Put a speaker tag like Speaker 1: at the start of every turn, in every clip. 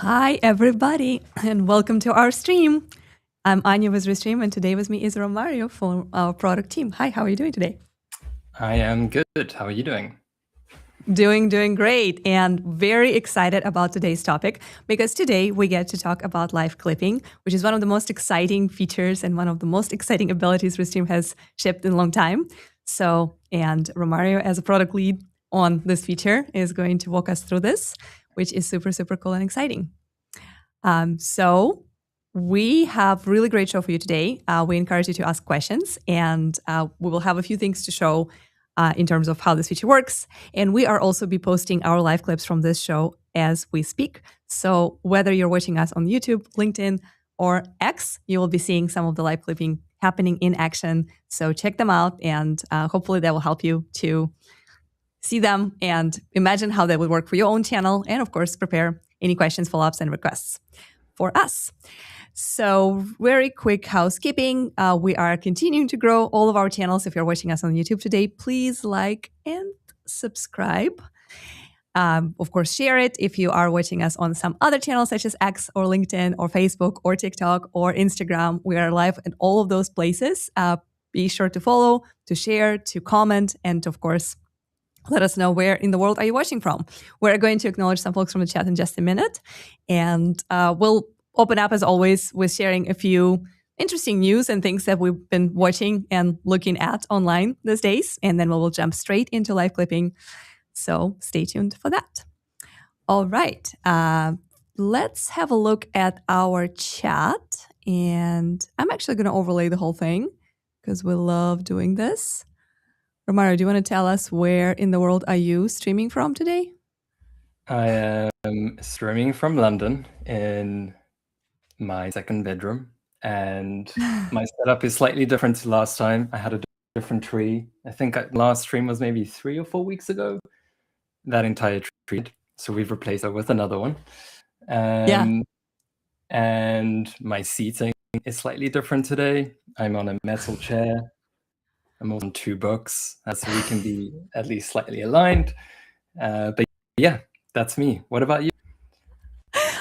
Speaker 1: Hi, everybody, and welcome to our stream. I'm Anya with Restream, and today with me is Romario from our product team. Hi, how are you doing today?
Speaker 2: I am good. How are you doing?
Speaker 1: Doing great, and very excited about today's topic because today we get to talk about live clipping, which is one of the most exciting features and one of the most exciting abilities Restream has shipped in a long time. And Romario, as a product lead on this feature, is going to walk us through this, which is super, super cool and exciting. So we have really great show for you today. We encourage you to ask questions, and we will have a few things to show in terms of how this feature works. And we are also be posting our live clips from this show as we speak. So whether you're watching us on YouTube, LinkedIn, or X, you will be seeing some of the live clipping happening in action. So check them out, and hopefully that will help you to see them and imagine how that would work for your own channel. And of course, prepare any questions, follow-ups, and requests for us. So very quick housekeeping. We are continuing to grow all of our channels. If you're watching us on YouTube today, please like and subscribe. Of course, share it. If you are watching us on some other channels such as X or LinkedIn or Facebook or TikTok or Instagram, we are live in all of those places. Be sure to follow, to share, to comment, and of course, let us know where in the world are you watching from. We're going to acknowledge some folks from the chat in just a minute. And we'll open up, as always, with sharing a few interesting news and things that we've been watching and looking at online these days. And then we will jump straight into live clipping. So stay tuned for that. All right. Let's have a look at our chat. And I'm actually going to overlay the whole thing because we love doing this. Romario, do you want to tell us where in the world are you streaming from today?
Speaker 2: I am streaming from London in my second bedroom, and my setup is slightly different to last time. I had a different tree. I think last stream was maybe 3 or 4 weeks ago. That entire tree, so we've replaced it with another one.
Speaker 1: Yeah.
Speaker 2: And my seating is slightly different today. I'm on a metal chair. I'm on 2 books, so we can be at least slightly aligned. But yeah, that's me. What about you?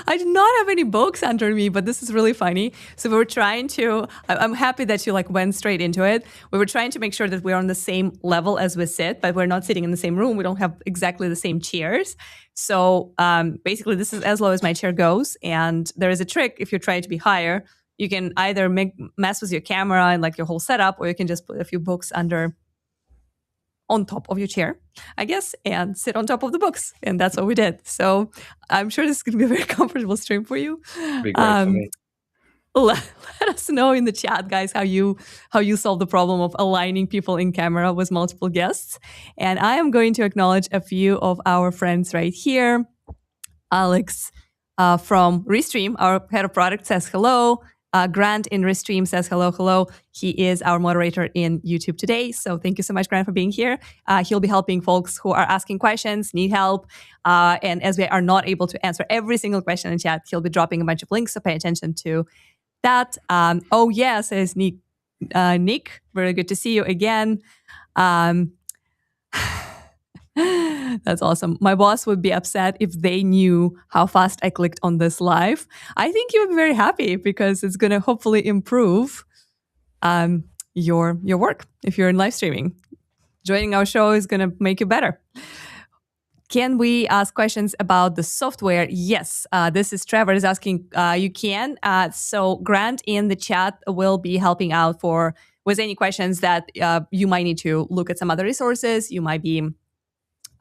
Speaker 1: I do not have any books under me, but this is really funny. So we were trying to, I'm happy that you like went straight into it. We were trying to make sure that we're on the same level as we sit, but we're not sitting in the same room. We don't have exactly the same chairs. So basically this is as low as my chair goes. And there is a trick if you're trying to be higher. You can either mess with your camera and like your whole setup, or you can just put a few books on top of your chair, I guess, and sit on top of the books. And that's what we did. So I'm sure this is going to be a very comfortable stream for you.
Speaker 2: Be great for me.
Speaker 1: Let us know in the chat, guys, how you solve the problem of aligning people in camera with multiple guests. And I am going to acknowledge a few of our friends right here. Alex from Restream, our head of product, says hello. Grant in Restream says hello. He is our moderator in YouTube today. So thank you so much, Grant, for being here. He'll be helping folks who are asking questions, need help. And as we are not able to answer every single question in chat, he'll be dropping a bunch of links. So pay attention to that. Oh, yeah, says Nick. Nick, very good to see you again. That's awesome. My boss would be upset if they knew how fast I clicked on this live. I think you would be very happy because it's going to hopefully improve your work if you're in live streaming. Joining our show is going to make you better. Can we ask questions about the software? Yes, this is Trevor is asking. You can. So Grant in the chat will be helping out with any questions that you might need to look at some other resources. You might be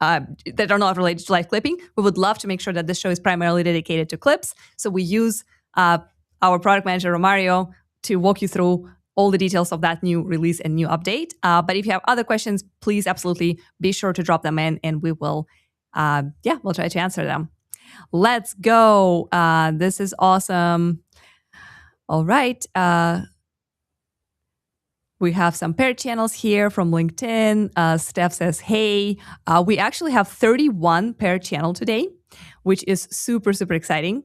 Speaker 1: that are not related to live clipping. We would love to make sure that this show is primarily dedicated to clips. So we use our product manager, Romario, to walk you through all the details of that new release and new update. But if you have other questions, please absolutely be sure to drop them in and we will, we'll try to answer them. Let's go. This is awesome. All right. We have some paired channels here from LinkedIn. Steph says, hey, we actually have 31 paired channel today, which is super, super exciting.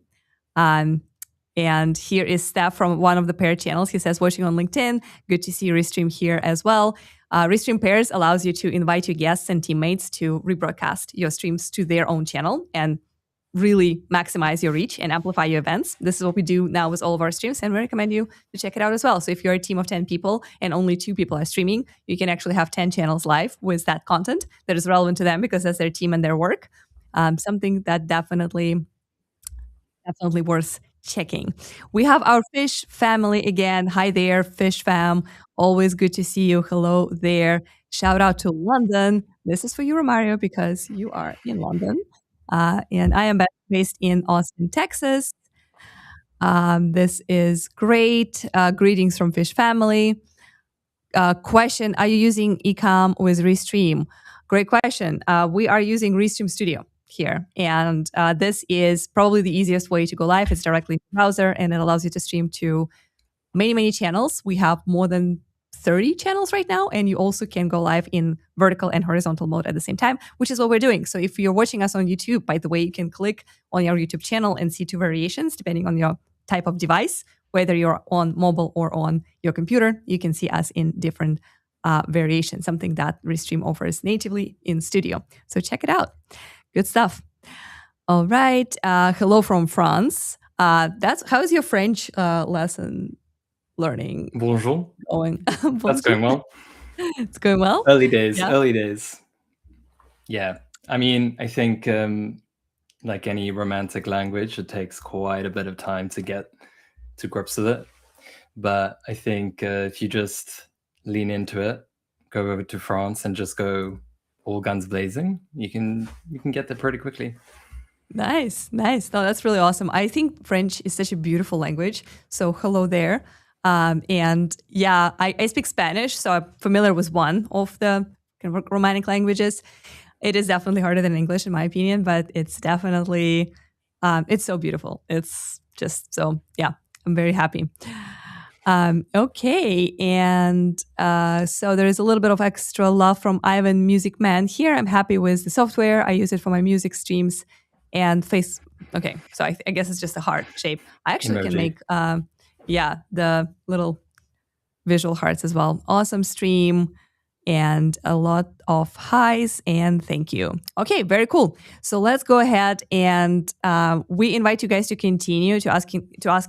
Speaker 1: And here is Steph from one of the paired channels. He says, watching on LinkedIn, good to see Restream here as well. Restream Pairs allows you to invite your guests and teammates to rebroadcast your streams to their own channel and really maximize your reach and amplify your events. This is what we do now with all of our streams, and we recommend you to check it out as well. So if you're a team of 10 people and only 2 people are streaming, you can actually have 10 channels live with that content that is relevant to them because that's their team and their work. Something that definitely worth checking. We have our Fish family again. Hi there, Fish fam. Always good to see you. Hello there. Shout out to London. This is for you, Romario, because you are in London. And I am based in Austin, Texas. This is great. Greetings from Fish family. Question, are you using eCom with Restream? Great question. We are using Restream Studio here. And this is probably the easiest way to go live. It's directly in the browser, and it allows you to stream to many, many channels. We have more than 30 channels right now, and you also can go live in vertical and horizontal mode at the same time, which is what we're doing. So if you're watching us on YouTube, by the way, you can click on your YouTube channel and see 2 variations depending on your type of device, whether you're on mobile or on your computer. You can see us in different variations, something that Restream offers natively in Studio. So check it out. Good stuff. All right. Hello from France. How's your French lesson learning?
Speaker 2: Bonjour.
Speaker 1: Going?
Speaker 2: That's going well.
Speaker 1: It's going well?
Speaker 2: Early days.
Speaker 1: Yeah.
Speaker 2: Early days. Yeah. I mean, I think like any romantic language, it takes quite a bit of time to get to grips with it. But I think if you just lean into it, go over to France and just go all guns blazing, you can get there pretty quickly.
Speaker 1: Nice. No, that's really awesome. I think French is such a beautiful language. So hello there. And yeah, I speak Spanish, so I'm familiar with one of the kind of Romanic languages. It is definitely harder than English, in my opinion, but it's definitely, it's so beautiful. It's just so, yeah, I'm very happy. Okay, and so there is a little bit of extra love from Ivan Music Man here. I'm happy with the software. I use it for my music streams and face. Okay, so I guess it's just a heart shape. I actually can
Speaker 2: Emoji.
Speaker 1: make, the little visual hearts as well. Awesome stream and a lot of highs and thank you. Okay, very cool. So let's go ahead and we invite you guys to continue to ask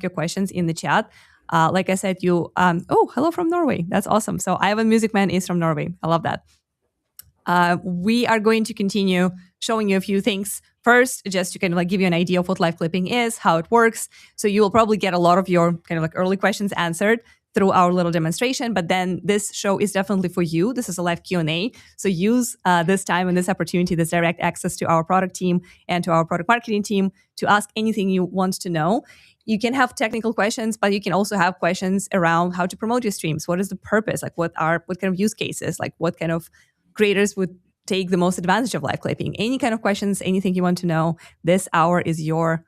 Speaker 1: your questions in the chat. Like I said, oh, hello from Norway. That's awesome. So Ivan Music Man is from Norway. I love that. We are going to continue showing you a few things. First, just to kind of like give you an idea of what live clipping is, how it works. So you will probably get a lot of your kind of like early questions answered through our little demonstration. But then this show is definitely for you. This is a live Q&A. So use this time and this opportunity, this direct access to our product team and to our product marketing team to ask anything you want to know. You can have technical questions, but you can also have questions around how to promote your streams. What is the purpose? Like what kind of use cases? Like what kind of creators would take the most advantage of live clipping? Any kind of questions, anything you want to know, this hour is your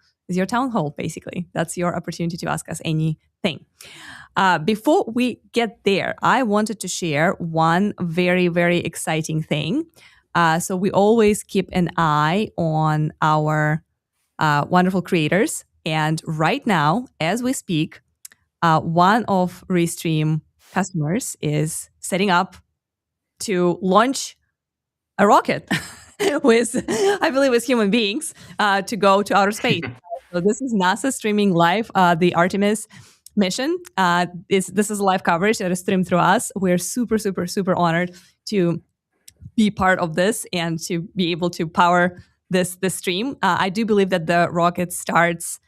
Speaker 1: town hall, basically. That's your opportunity to ask us anything. Before we get there, I wanted to share one very, very exciting thing. So we always keep an eye on our wonderful creators. And right now, as we speak, one of Restream customers is setting up to launch a rocket with, I believe, with human beings to go to outer space. So this is NASA streaming live the Artemis mission. This is live coverage that is streamed through us. We're super, super, super honored to be part of this and to be able to power this stream. I do believe that the rocket starts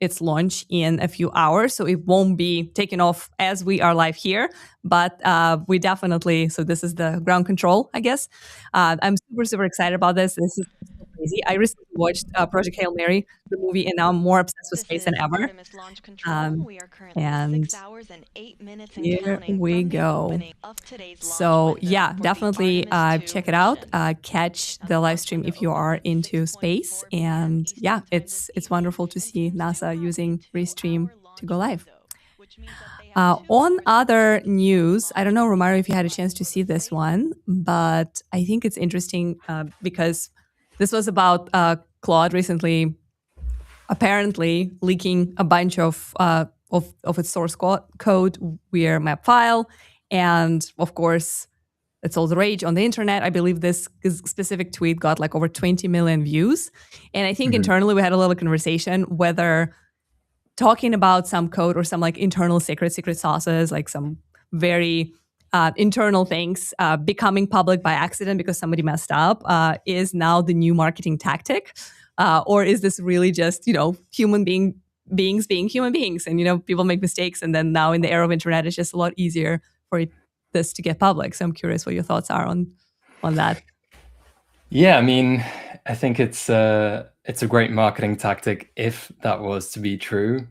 Speaker 1: its launch in a few hours, so it won't be taken off as we are live here, but we definitely, so this is the ground control, I guess. I'm super, super excited about this. This is so crazy. I recently watched Project Hail Mary, the movie, and now I'm more obsessed with space than ever.
Speaker 3: Artemis launch control. We are currently
Speaker 1: And
Speaker 3: 6 hours and 8 minutes
Speaker 1: here
Speaker 3: and counting
Speaker 1: we
Speaker 3: from the
Speaker 1: go.
Speaker 3: opening of today's launch
Speaker 1: So
Speaker 3: window
Speaker 1: yeah,
Speaker 3: for the
Speaker 1: definitely
Speaker 3: Artemis 2
Speaker 1: check it out.
Speaker 3: mission.
Speaker 1: Catch
Speaker 3: Now,
Speaker 1: the live
Speaker 3: launch
Speaker 1: stream
Speaker 3: window
Speaker 1: if you are
Speaker 3: opens at
Speaker 1: into space.
Speaker 3: 6:44 p.m.
Speaker 1: And
Speaker 3: Eastern
Speaker 1: yeah,
Speaker 3: Time
Speaker 1: it's
Speaker 3: this
Speaker 1: wonderful to
Speaker 3: evening,
Speaker 1: see
Speaker 3: and
Speaker 1: NASA
Speaker 3: still
Speaker 1: using
Speaker 3: have a
Speaker 1: Restream
Speaker 3: 2-hour
Speaker 1: to go
Speaker 3: launch
Speaker 1: live.
Speaker 3: window, which means that they have 2
Speaker 1: On
Speaker 3: hours
Speaker 1: other
Speaker 3: to complete
Speaker 1: news,
Speaker 3: the
Speaker 1: I don't know,
Speaker 3: launch
Speaker 1: Romario, if you had a
Speaker 3: window
Speaker 1: chance to
Speaker 3: for
Speaker 1: see
Speaker 3: the
Speaker 1: this
Speaker 3: space.
Speaker 1: one, but I think it's interesting because this was about Claude recently apparently leaking a bunch of its source code via map file. And of course, it's all the rage on the internet. I believe this specific tweet got like over 20 million views. And I think internally we had a little conversation whether talking about some code or some like internal secret sauces, like some very internal things becoming public by accident because somebody messed up is now the new marketing tactic. Or is this really just, human beings being human beings? And, people make mistakes. And then now in the era of internet, it's just a lot easier for this to get public. So I'm curious what your thoughts are on that.
Speaker 2: Yeah, I mean, I think it's a great marketing tactic if that was to be true.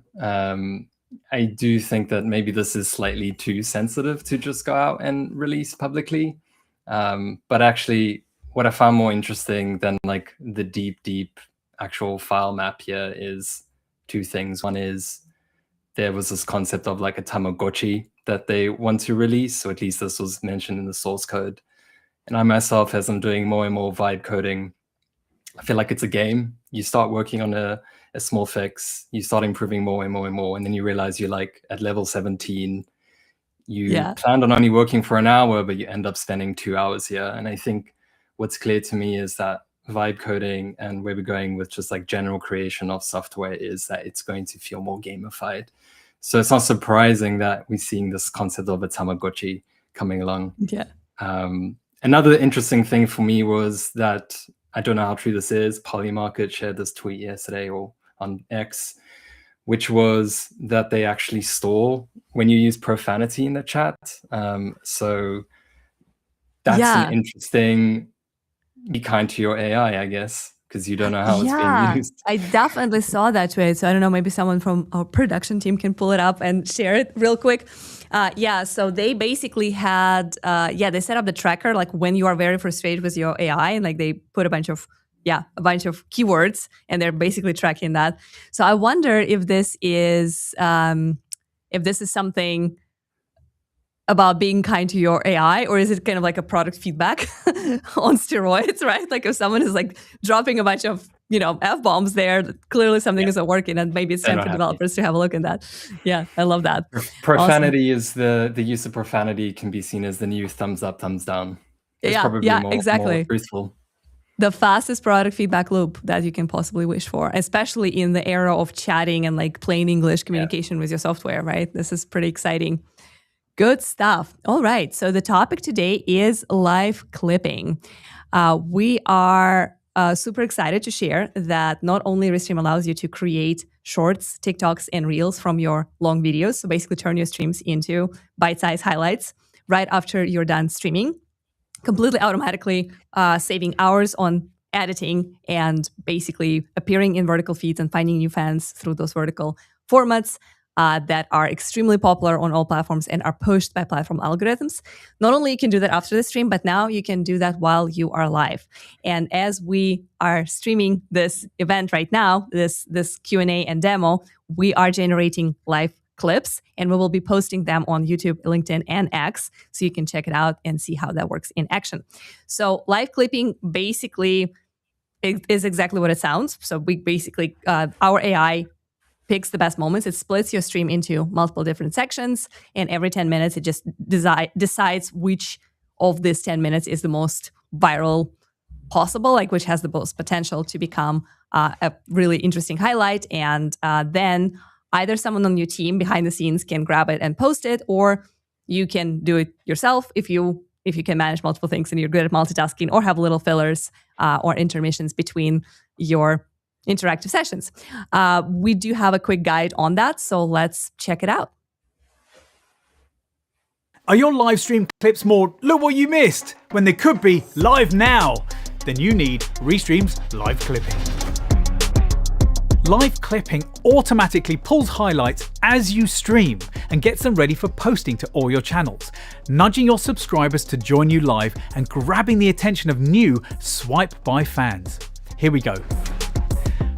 Speaker 2: I do think that maybe this is slightly too sensitive to just go out and release publicly. But actually, what I found more interesting than like the deep actual file map here is two things. One is there was this concept of like a Tamagotchi that they want to release, so at least this was mentioned in the source code. And I myself, as I'm doing more and more vibe coding, I feel like it's a game. You start working on a small fix, you start improving more and more and more, and then you realize you're like at level 17. You planned on only working for an hour, but you end up spending 2 hours here. And I think what's clear to me is that vibe coding and where we're going with just like general creation of software is that it's going to feel more gamified. So it's not surprising that we're seeing this concept of a Tamagotchi coming along.
Speaker 1: Yeah.
Speaker 2: Another interesting thing for me was that, I don't know how true this is, Polymarket shared this tweet yesterday or on X, which was that they actually store when you use profanity in the chat. So that's an interesting, be kind to your AI, I guess, because you don't know how it's being used.
Speaker 1: I definitely saw that tweet. So I don't know, maybe someone from our production team can pull it up and share it real quick. So they basically had, they set up the tracker, like when you are very frustrated with your AI, and like they put a bunch of keywords, and they're basically tracking that. So I wonder if this is if this is something about being kind to your AI, or is it kind of like a product feedback on steroids, right? Like if someone is like dropping a bunch of, F-bombs there, clearly something isn't working, and maybe it's time for developers to have a look at that. Yeah, I love that.
Speaker 2: Profanity is the use of profanity can be seen as the new thumbs up, thumbs down. It's probably more truthful.
Speaker 1: The fastest product feedback loop that you can possibly wish for, especially in the era of chatting and like plain English communication with your software, right? This is pretty exciting. Good stuff. All right. So the topic today is live clipping. We are super excited to share that not only Restream allows you to create shorts, TikToks, and Reels from your long videos, so basically turn your streams into bite-sized highlights right after you're done streaming, completely automatically saving hours on editing and basically appearing in vertical feeds and finding new fans through those vertical formats that are extremely popular on all platforms and are pushed by platform algorithms. Not only you can do that after the stream, but now you can do that while you are live. And as we are streaming this event right now, this Q&A and demo, we are generating live clips, and we will be posting them on YouTube, LinkedIn, and X, so you can check it out and see how that works in action. So live clipping basically is exactly what it sounds. So we basically, our AI picks the best moments. It splits your stream into multiple different sections, and every 10 minutes, it just decides which of these 10 minutes is the most viral possible, like which has the most potential to become a really interesting highlight. And then either someone on your team behind the scenes can grab it and post it, or you can do it yourself if you can manage multiple things and you're good at multitasking, or have little fillers or intermissions between your interactive sessions. We do have a quick guide on that, so let's check it out.
Speaker 4: Are your live stream clips more "look what you missed" when they could be live now? Then you need Restream's live clipping. Live clipping automatically pulls highlights as you stream and gets them ready for posting to all your channels, nudging your subscribers to join you live and grabbing the attention of new swipe by fans. Here we go.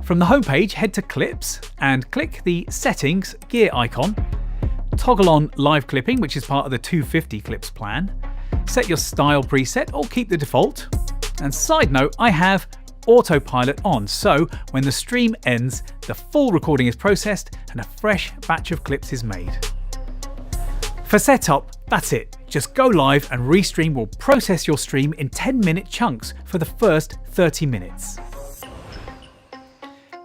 Speaker 4: From the homepage, head to Clips and click the Settings gear icon. Toggle on Live Clipping, which is part of the 250 clips plan. Set your style preset or keep the default. And side note, I have autopilot on, so when the stream ends, the full recording is processed and a fresh batch of clips is made. For setup, that's it. Just go live and Restream will process your stream in 10-minute chunks for the first 30 minutes.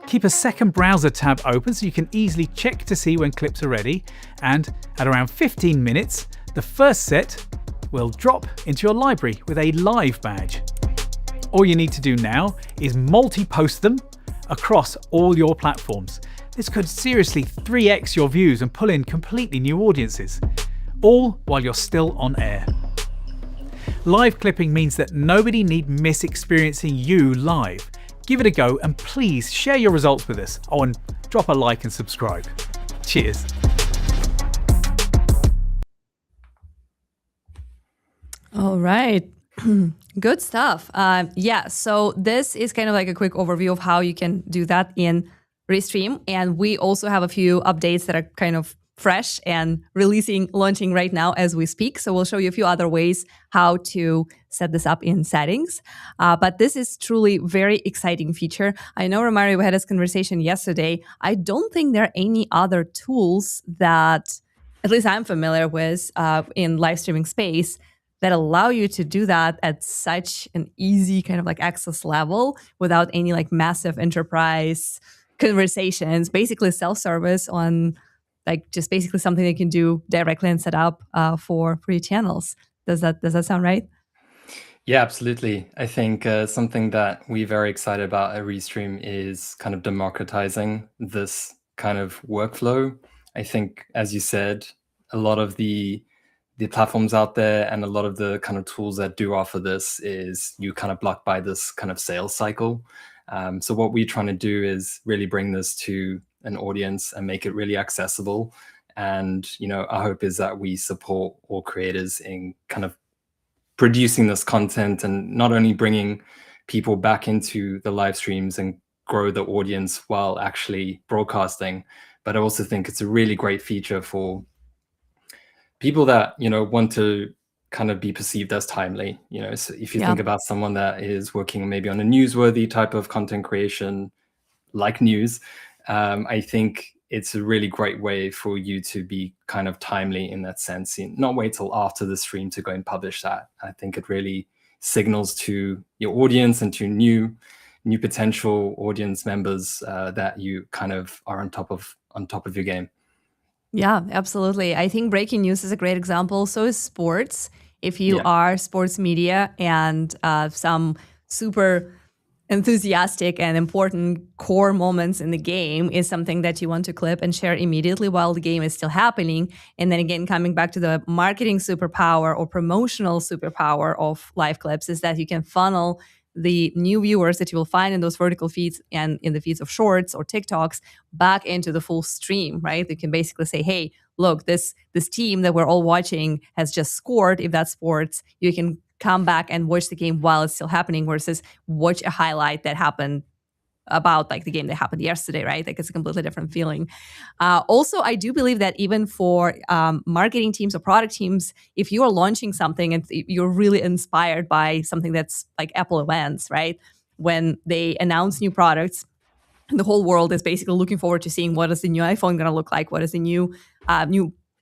Speaker 4: Keep a second browser tab open so you can easily check to see when clips are ready, and at around 15 minutes, the first set will drop into your library with a live badge. All you need to do now is multi-post them across all your platforms. This could seriously 3x your views and pull in completely new audiences, all while you're still on air. Live clipping means that nobody need miss experiencing you live. Give it a go and please share your results with us. Oh, and drop a like and subscribe. Cheers.
Speaker 1: All right. Good stuff. So this is kind of like a quick overview of how you can do that in Restream. And we also have a few updates that are kind of fresh and launching right now as we speak. So we'll show you a few other ways how to set this up in settings. But this is truly very exciting feature. I know, Romario, we had this conversation yesterday. I don't think there are any other tools that, at least I'm familiar with in live streaming space, that allow you to do that at such an easy kind of like access level without any like massive enterprise conversations, basically self-service on like just basically something they can do directly and set up for your channels. Does that sound right?
Speaker 2: Yeah, absolutely. I think something that we're very excited about at Restream is kind of democratizing this kind of workflow. I think, as you said, a lot of the platforms out there and a lot of the kind of tools that do offer this is you kind of blocked by this kind of sales cycle. So what we're trying to do is really bring this to an audience and make it really accessible. And, our hope is that we support all creators in kind of producing this content and not only bringing people back into the live streams and grow the audience while actually broadcasting. But I also think it's a really great feature for people that, want to kind of be perceived as timely. So if you
Speaker 1: Yeah.
Speaker 2: think about someone that is working maybe on a newsworthy type of content creation, like news, I think it's a really great way for you to be kind of timely in that sense, and not wait till after the stream to go and publish that. I think it really signals to your audience and to new potential audience members that you kind of are on top of your game.
Speaker 1: Yeah, absolutely. I think breaking news is a great example. So is sports. If you
Speaker 2: Yeah.
Speaker 1: are sports media and some super enthusiastic and important core moments in the game is something that you want to clip and share immediately while the game is still happening. And then again, coming back to the marketing superpower or promotional superpower of live clips is that you can funnel the new viewers that you will find in those vertical feeds and in the feeds of shorts or TikToks back into the full stream, right? You can basically say, hey, look, this team that we're all watching has just scored. If that's sports, you can come back and watch the game while it's still happening versus watch a highlight that happened about like the game that happened yesterday, right? Like it's a completely different feeling. Also, I do believe that even for marketing teams or product teams, if you are launching something and you're really inspired by something that's like Apple events, right? When they announce new products, the whole world is basically looking forward to seeing what is the new iPhone going to look like, what is the new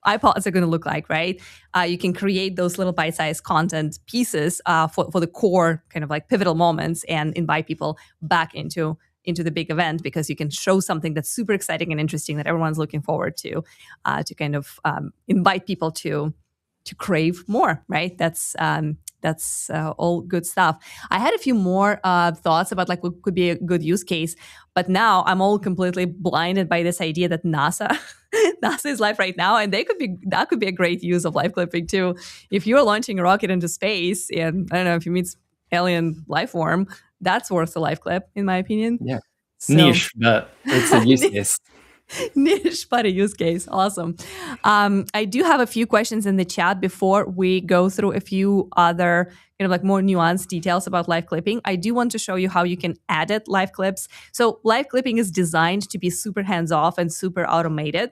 Speaker 1: iPods are going to look like, right? You can create those little bite-sized content pieces for the core kind of like pivotal moments and invite people back into the big event because you can show something that's super exciting and interesting that everyone's looking forward to kind of invite people to crave more, right? That's all good stuff. I had a few more thoughts about like what could be a good use case, but now I'm all completely blinded by this idea that NASA is live right now, and that could be a great use of live clipping too. If you're launching a rocket into space, and I don't know if you meet alien life form, that's worth a live clip, in my opinion.
Speaker 2: Yeah.
Speaker 1: So-
Speaker 2: Niche, but it's a use case.
Speaker 1: Niche, but a use case. Awesome. I do have a few questions in the chat before we go through a few other kind of like more nuanced details about live clipping. I do want to show you how you can edit live clips. So live clipping is designed to be super hands-off and super automated.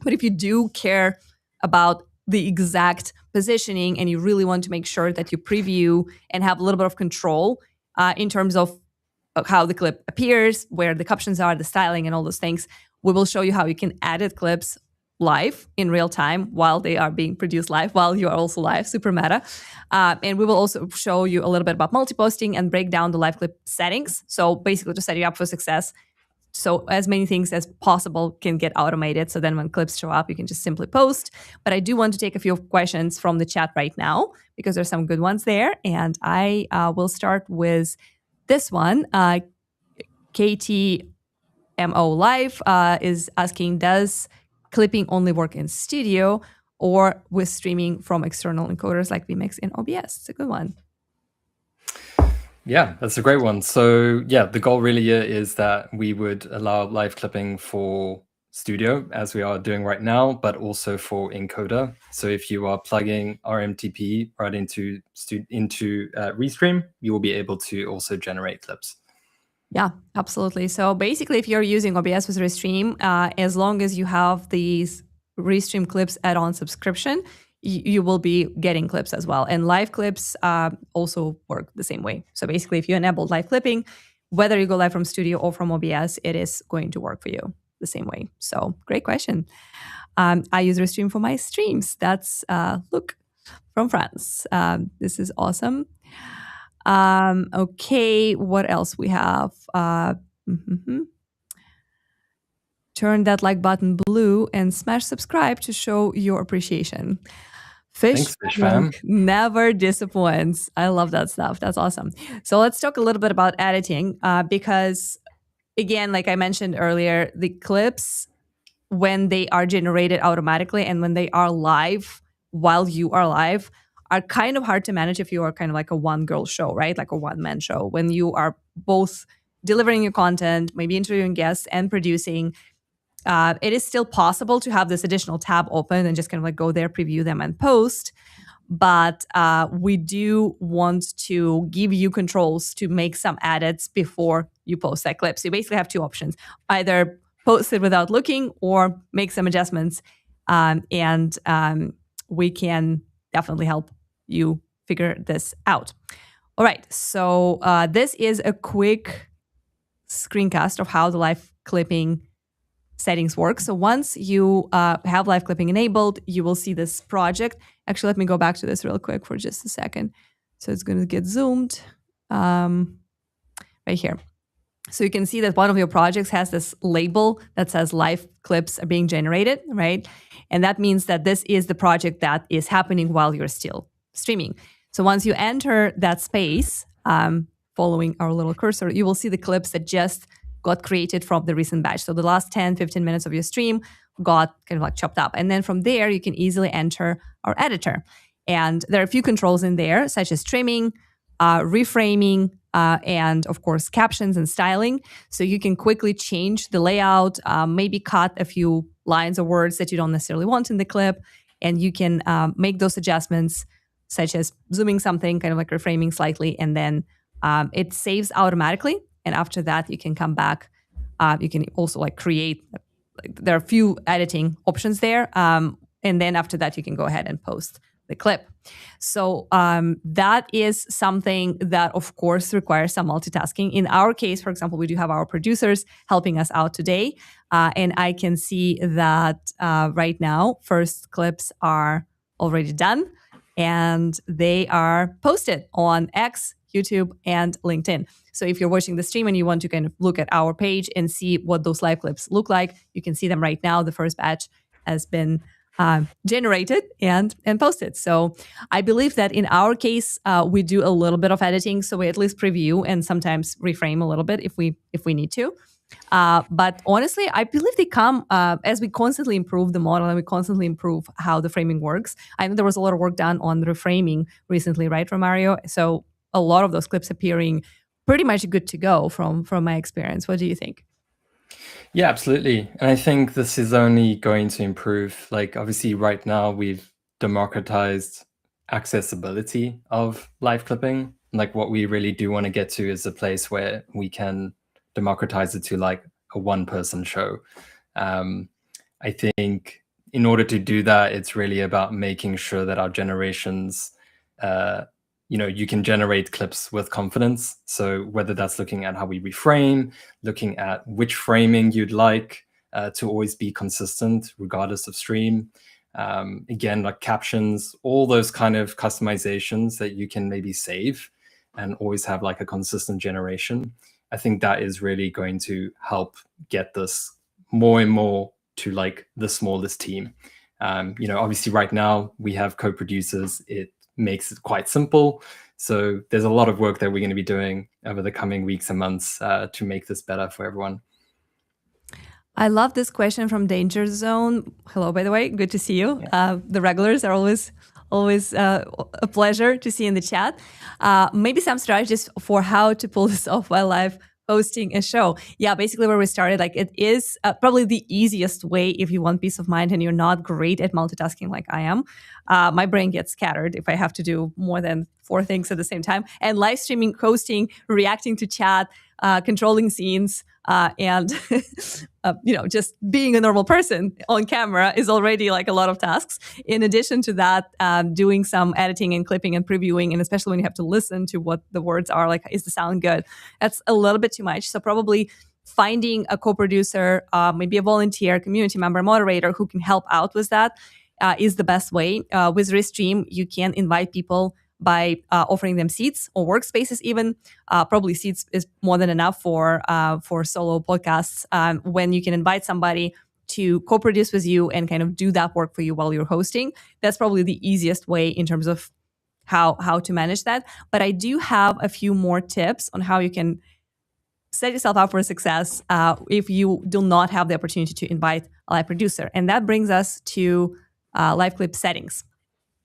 Speaker 1: But if you do care about the exact positioning and you really want to make sure that you preview and have a little bit of control in terms of how the clip appears, where the captions are, the styling, and all those things, we will show you how you can edit clips live in real time while they are being produced live, while you are also live, super meta. And we will also show you a little bit about multiposting and break down the live clip settings. So basically to set you up for success. So as many things as possible can get automated. So then when clips show up, you can just simply post. But I do want to take a few questions from the chat right now because there's some good ones there. And I will start with this one. KTMO Live is asking, does clipping only work in studio or with streaming from external encoders like vMix and OBS? It's a good one.
Speaker 2: Yeah, that's a great one. So yeah, the goal really is that we would allow live clipping for studio as we are doing right now, but also for encoder. So if you are plugging RMTP right into Restream, you will be able to also generate clips.
Speaker 1: Yeah, absolutely. So basically, if you're using OBS with Restream, as long as you have these Restream clips add-on subscription, you will be getting clips as well. And live clips also work the same way. So basically, if you enable live clipping, whether you go live from studio or from OBS, it is going to work for you the same way. So great question. I use Restream for my streams. That's Luke from France. This is awesome. Okay, what else we have? Turn that like button blue and smash subscribe to show your appreciation.
Speaker 2: Thanks, Fish Fam.
Speaker 1: Never disappoints. I love that stuff. That's awesome. So let's talk a little bit about editing because, again, like I mentioned earlier, the clips, when they are generated automatically and when they are live while you are live, are kind of hard to manage if you are kind of like a one-girl show, right? Like a one-man show. When you are both delivering your content, maybe interviewing guests and producing, it is still possible to have this additional tab open and just kind of like go there, preview them, and post. but we do want to give you controls to make some edits before you post that clip. So you basically have two options: either post it without looking or make some adjustments, and we can definitely help you figure this out. All right, so this is a quick screencast of how the live clipping settings work. So once you have live clipping enabled, you will see this project. Actually, let me go back to this real quick for just a second. So it's going to get zoomed right here. So you can see that one of your projects has this label that says live clips are being generated, right? And that means that this is the project that is happening while you're still streaming. So once you enter that space, following our little cursor, you will see the clips that just got created from the recent batch. So the last 10, 15 minutes of your stream got kind of like chopped up. And then from there, you can easily enter our editor. And there are a few controls in there, such as trimming, reframing, and of course, captions and styling. So you can quickly change the layout, maybe cut a few lines or words that you don't necessarily want in the clip. And you can make those adjustments, such as zooming something, kind of like reframing slightly, and then it saves automatically. And after that, you can come back. You can also like create, there are a few editing options there. And then after that, you can go ahead and post the clip. So that is something that, of course, requires some multitasking. In our case, for example, we do have our producers helping us out today. And I can see that right now, first clips are already done and they are posted on X, YouTube, and LinkedIn. So if you're watching the stream and you want to kind of look at our page and see what those live clips look like, you can see them right now. The first batch has been generated and posted. So I believe that in our case, we do a little bit of editing. So we at least preview and sometimes reframe a little bit if we need to. But honestly, I believe they come as we constantly improve the model and we constantly improve how the framing works. I know there was a lot of work done on reframing recently, right, Romario? So a lot of those clips appearing pretty much good to go from my experience. What do you think?
Speaker 2: Yeah, absolutely. And I think this is only going to improve. Like, obviously, right now we've democratized accessibility of live clipping. Like, what we really do want to get to is a place where we can democratize it to like a one-person show. I think in order to do that, it's really about making sure that our generations, you can generate clips with confidence. So whether that's looking at how we reframe, looking at which framing you'd like to always be consistent regardless of stream. Again, like captions, all those kind of customizations that you can maybe save and always have like a consistent generation. I think that is really going to help get this more and more to like the smallest team. Obviously right now we have co-producers. It makes it quite simple. So there's a lot of work that we're going to be doing over the coming weeks and months to make this better for everyone.
Speaker 1: I love this question from Danger Zone. Hello, by the way, good to see you.
Speaker 2: Yeah.
Speaker 1: The regulars are always a pleasure to see in the chat. Maybe some strategies for how to pull this off while live hosting a show. Yeah, basically where we started, like it is probably the easiest way if you want peace of mind and you're not great at multitasking like I am. My brain gets scattered if I have to do more than 4 things at the same time. And live streaming, hosting, reacting to chat, controlling scenes, and just being a normal person on camera is already like a lot of tasks. In addition to that, doing some editing and clipping and previewing, and especially when you have to listen to what the words are, like, is the sound good? That's a little bit too much. So probably finding a co-producer, maybe a volunteer, community member, moderator who can help out with that is the best way. With Restream, you can invite people by offering them seats or workspaces even. Probably seats is more than enough for solo podcasts when you can invite somebody to co-produce with you and kind of do that work for you while you're hosting. That's probably the easiest way in terms of how to manage that. But I do have a few more tips on how you can set yourself up for success if you do not have the opportunity to invite a live producer. And that brings us to live clip settings.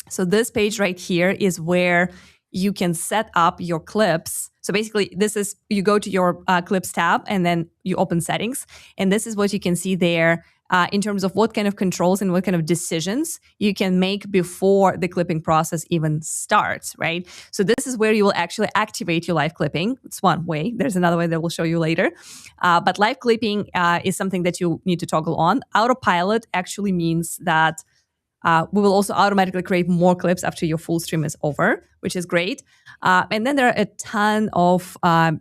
Speaker 1: So this page right here is where you can set up your clips. So basically, this is, you go to your clips tab and then you open settings. And this is what you can see there in terms of what kind of controls and what kind of decisions you can make before the clipping process even starts, right? So this is where you will actually activate your live clipping. It's one way. There's another way that we'll show you later. But live clipping is something that you need to toggle on. Autopilot actually means that we will also automatically create more clips after your full stream is over, which is great. And then there are a ton of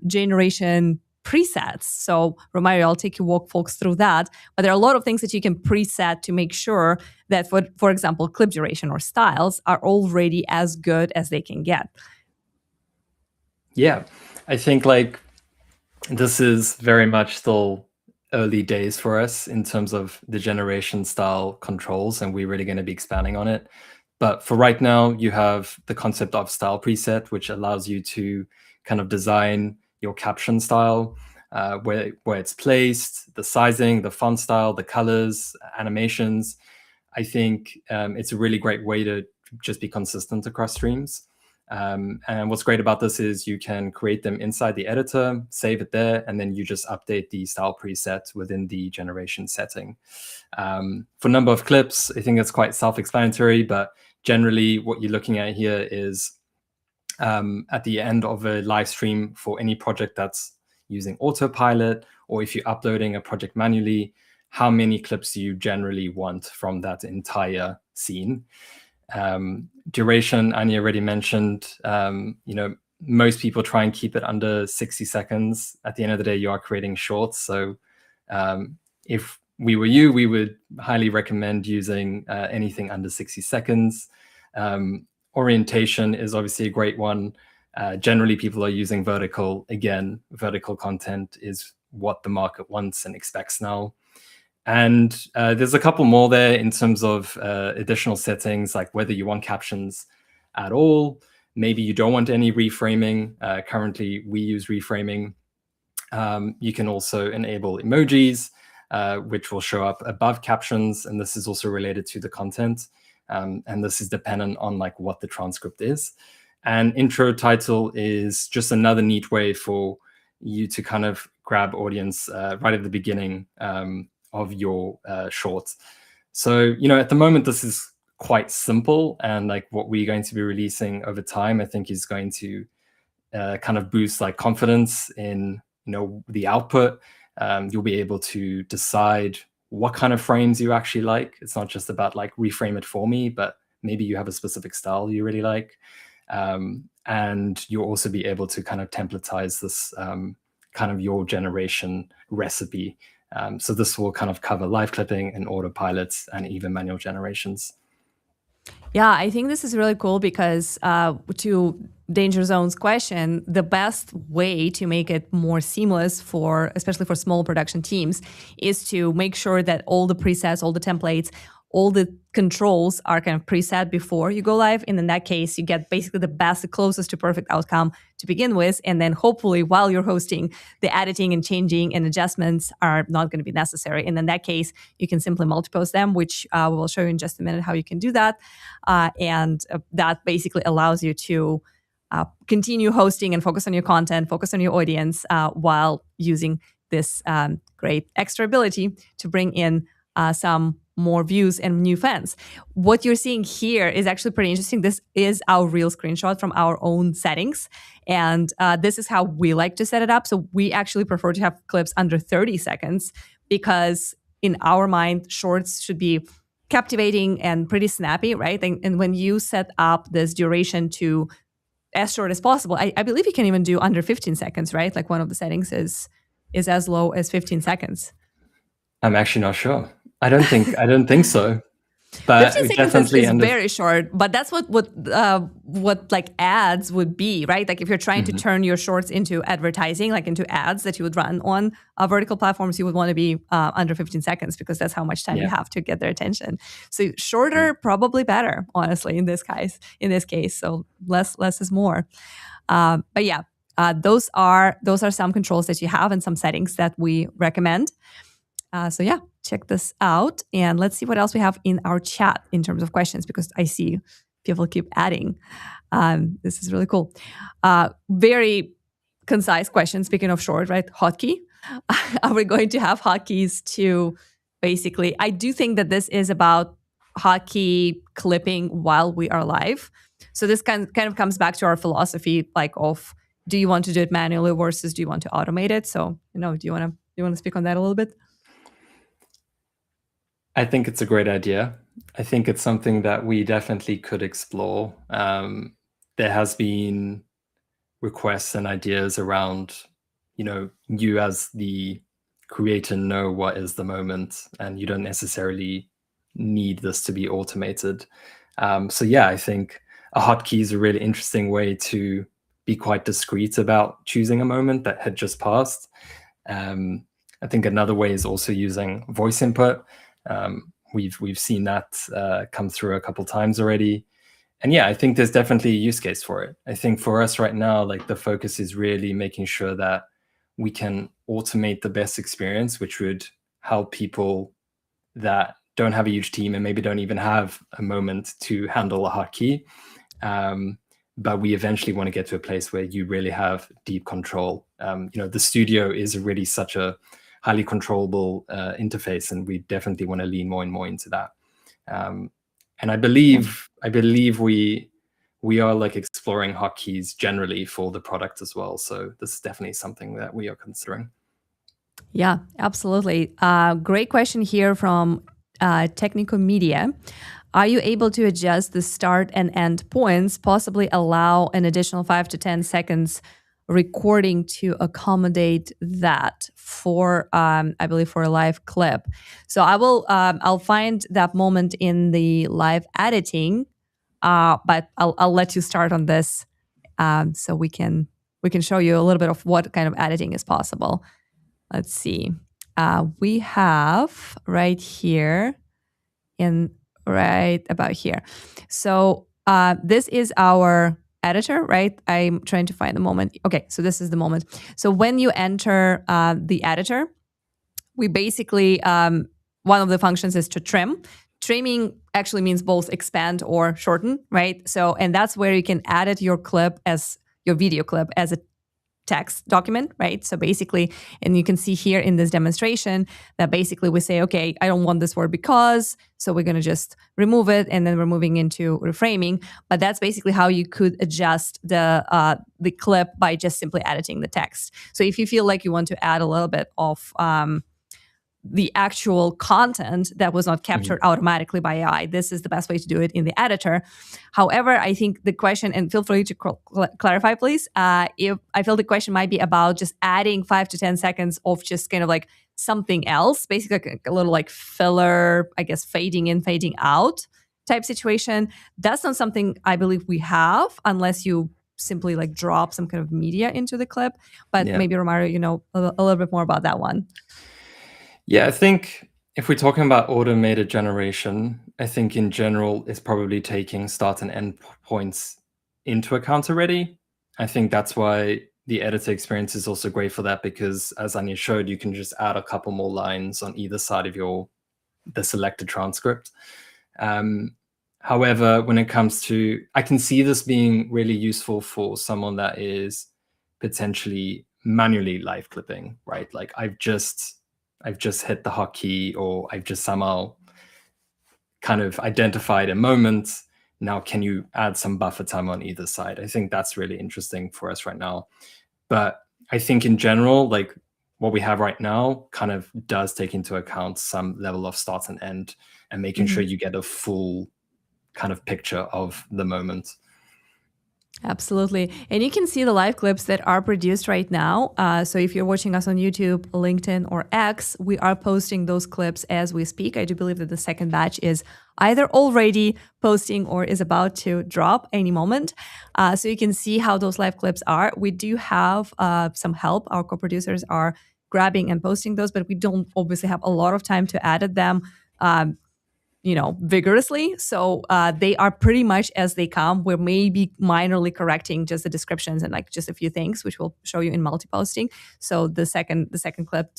Speaker 1: generation presets. So Romario, I'll walk folks through that. But there are a lot of things that you can preset to make sure that, for example, clip duration or styles are already as good as they can get.
Speaker 2: Yeah, I think like this is very much still early days for us in terms of the generation style controls, and we're really going to be expanding on it. But for right now, you have the concept of style preset, which allows you to kind of design your caption style, where it's placed, the sizing, the font style, the colors, animations. I think it's a really great way to just be consistent across streams. And what's great about this is you can create them inside the editor, save it there, and then you just update the style preset within the generation setting. For number of clips, I think it's quite self-explanatory, but generally what you're looking at here is at the end of a live stream for any project that's using autopilot, or if you're uploading a project manually, how many clips do you generally want from that entire scene? Duration, Anya already mentioned, most people try and keep it under 60 seconds. At the end of the day, you are creating shorts. So if we were you, we would highly recommend using anything under 60 seconds. Orientation is obviously a great one. Generally, people are using vertical. Again, vertical content is what the market wants and expects now. And there's a couple more there in terms of additional settings, like whether you want captions at all. Maybe you don't want any reframing. Currently, we use reframing. You can also enable emojis, which will show up above captions. And this is also related to the content. And this is dependent on like what the transcript is. And intro title is just another neat way for you to kind of grab audience right at the beginning of your short. So, at the moment, this is quite simple. And like what we're going to be releasing over time, I think is going to kind of boost like confidence in, the output. You'll be able to decide what kind of frames you actually like. It's not just about like reframe it for me, but maybe you have a specific style you really like. And you'll also be able to kind of templatize this kind of your generation recipe. So this will kind of cover live clipping and autopilots and even manual generations.
Speaker 1: Yeah, I think this is really cool because to Danger Zone's question, the best way to make it more seamless especially for small production teams, is to make sure that all the presets, all the templates, all the controls are kind of preset before you go live. And in that case, you get basically the best, the closest to perfect outcome to begin with. And then hopefully while you're hosting, the editing and changing and adjustments are not going to be necessary. And in that case, you can simply multipost them, which we will show you in just a minute how you can do that. And that basically allows you to continue hosting and focus on your content, focus on your audience, while using this great extra ability to bring in some more views and new fans. What you're seeing here is actually pretty interesting. This is our real screenshot from our own settings. And this is how we like to set it up. So we actually prefer to have clips under 30 seconds because in our mind, shorts should be captivating and pretty snappy, right? And when you set up this duration to as short as possible, I believe you can even do under 15 seconds, right? Like one of the settings is as low as 15 seconds.
Speaker 2: I'm actually not sure. I don't think so. But
Speaker 1: 15 seconds is very short, but that's what like ads would be, right? Like if you're trying to turn your shorts into advertising, like into ads that you would run on vertical platforms, you would want to be under 15 seconds because that's how much time you have to get their attention. So shorter, probably better, honestly, in this case. So less is more. But yeah, those are some controls that you have and some settings that we recommend. So yeah, check this out. And let's see what else we have in our chat in terms of questions, because I see people keep adding. This is really cool. Very concise question. Speaking of short, right? Hotkey. Are we going to have hotkeys to basically. I do think that this is about hotkey clipping while we are live. So this kind of comes back to our philosophy, like of do you want to do it manually versus do you want to automate it? So, do you want to speak on that a little bit?
Speaker 2: I think it's a great idea. I think it's something that we definitely could explore. There has been requests and ideas around, you as the creator know what is the moment, and you don't necessarily need this to be automated. So yeah, I think a hotkey is a really interesting way to be quite discreet about choosing a moment that had just passed. I think another way is also using voice input. We've seen that come through a couple times already. And yeah, I think there's definitely a use case for it. I think for us right now, like the focus is really making sure that we can automate the best experience, which would help people that don't have a huge team and maybe don't even have a moment to handle a hotkey. But we eventually want to get to a place where you really have deep control. The studio is really such a highly controllable interface, and we definitely want to lean more and more into that. And I believe we are like exploring hotkeys generally for the product as well. So this is definitely something that we are considering.
Speaker 1: Yeah, absolutely. Great question here from Technical Media. Are you able to adjust the start and end points, possibly allow an additional 5 to 10 seconds recording to accommodate that for, I believe, for a live clip? So I'll find that moment in the live editing, but I'll let you start on this, so we can show you a little bit of what kind of editing is possible. Let's see. We have right here right about here. So this is our editor, right? I'm trying to find the moment. Okay, so this is the moment. So when you enter the editor, we basically, one of the functions is to trim. Trimming actually means both expand or shorten, right? So, and that's where you can edit your clip as your video clip as a text document, right? So basically, and you can see here in this demonstration that basically we say, okay, I don't want this word because, so we're going to just remove it, and then we're moving into reframing. But that's basically how you could adjust the clip by just simply editing the text. So if you feel like you want to add a little bit of the actual content that was not captured automatically by AI, this is the best way to do it in the editor. However, I think the question, and feel free to clarify, please, if I feel the question might be about just adding 5 to 10 seconds of just kind of like something else, basically like a little like filler, I guess, fading in, fading out type situation. That's not something I believe we have, unless you simply like drop some kind of media into the clip. But maybe Romario, you know a little bit more about that one.
Speaker 2: Yeah, I think if we're talking about automated generation, I think in general it's probably taking start and end points into account already. I think that's why the editor experience is also great for that, because as Anya showed, you can just add a couple more lines on either side of the selected transcript. However, when it comes to, I can see this being really useful for someone that is potentially manually live clipping, right? Like I've just hit the hotkey, or I've just somehow kind of identified a moment. Now, can you add some buffer time on either side? I think that's really interesting for us right now. But I think in general, like what we have right now kind of does take into account some level of start and end, and making sure you get a full kind of picture of the moment.
Speaker 1: Absolutely. And you can see the live clips that are produced right now. So if you're watching us on YouTube, LinkedIn, or X, we are posting those clips as we speak. I do believe that the second batch is either already posting or is about to drop any moment. So you can see how those live clips are. We do have some help. Our co-producers are grabbing and posting those, but we don't obviously have a lot of time to edit them vigorously. So they are pretty much as they come. We're maybe minorly correcting just the descriptions and like just a few things, which we'll show you in multi-posting. So the second clip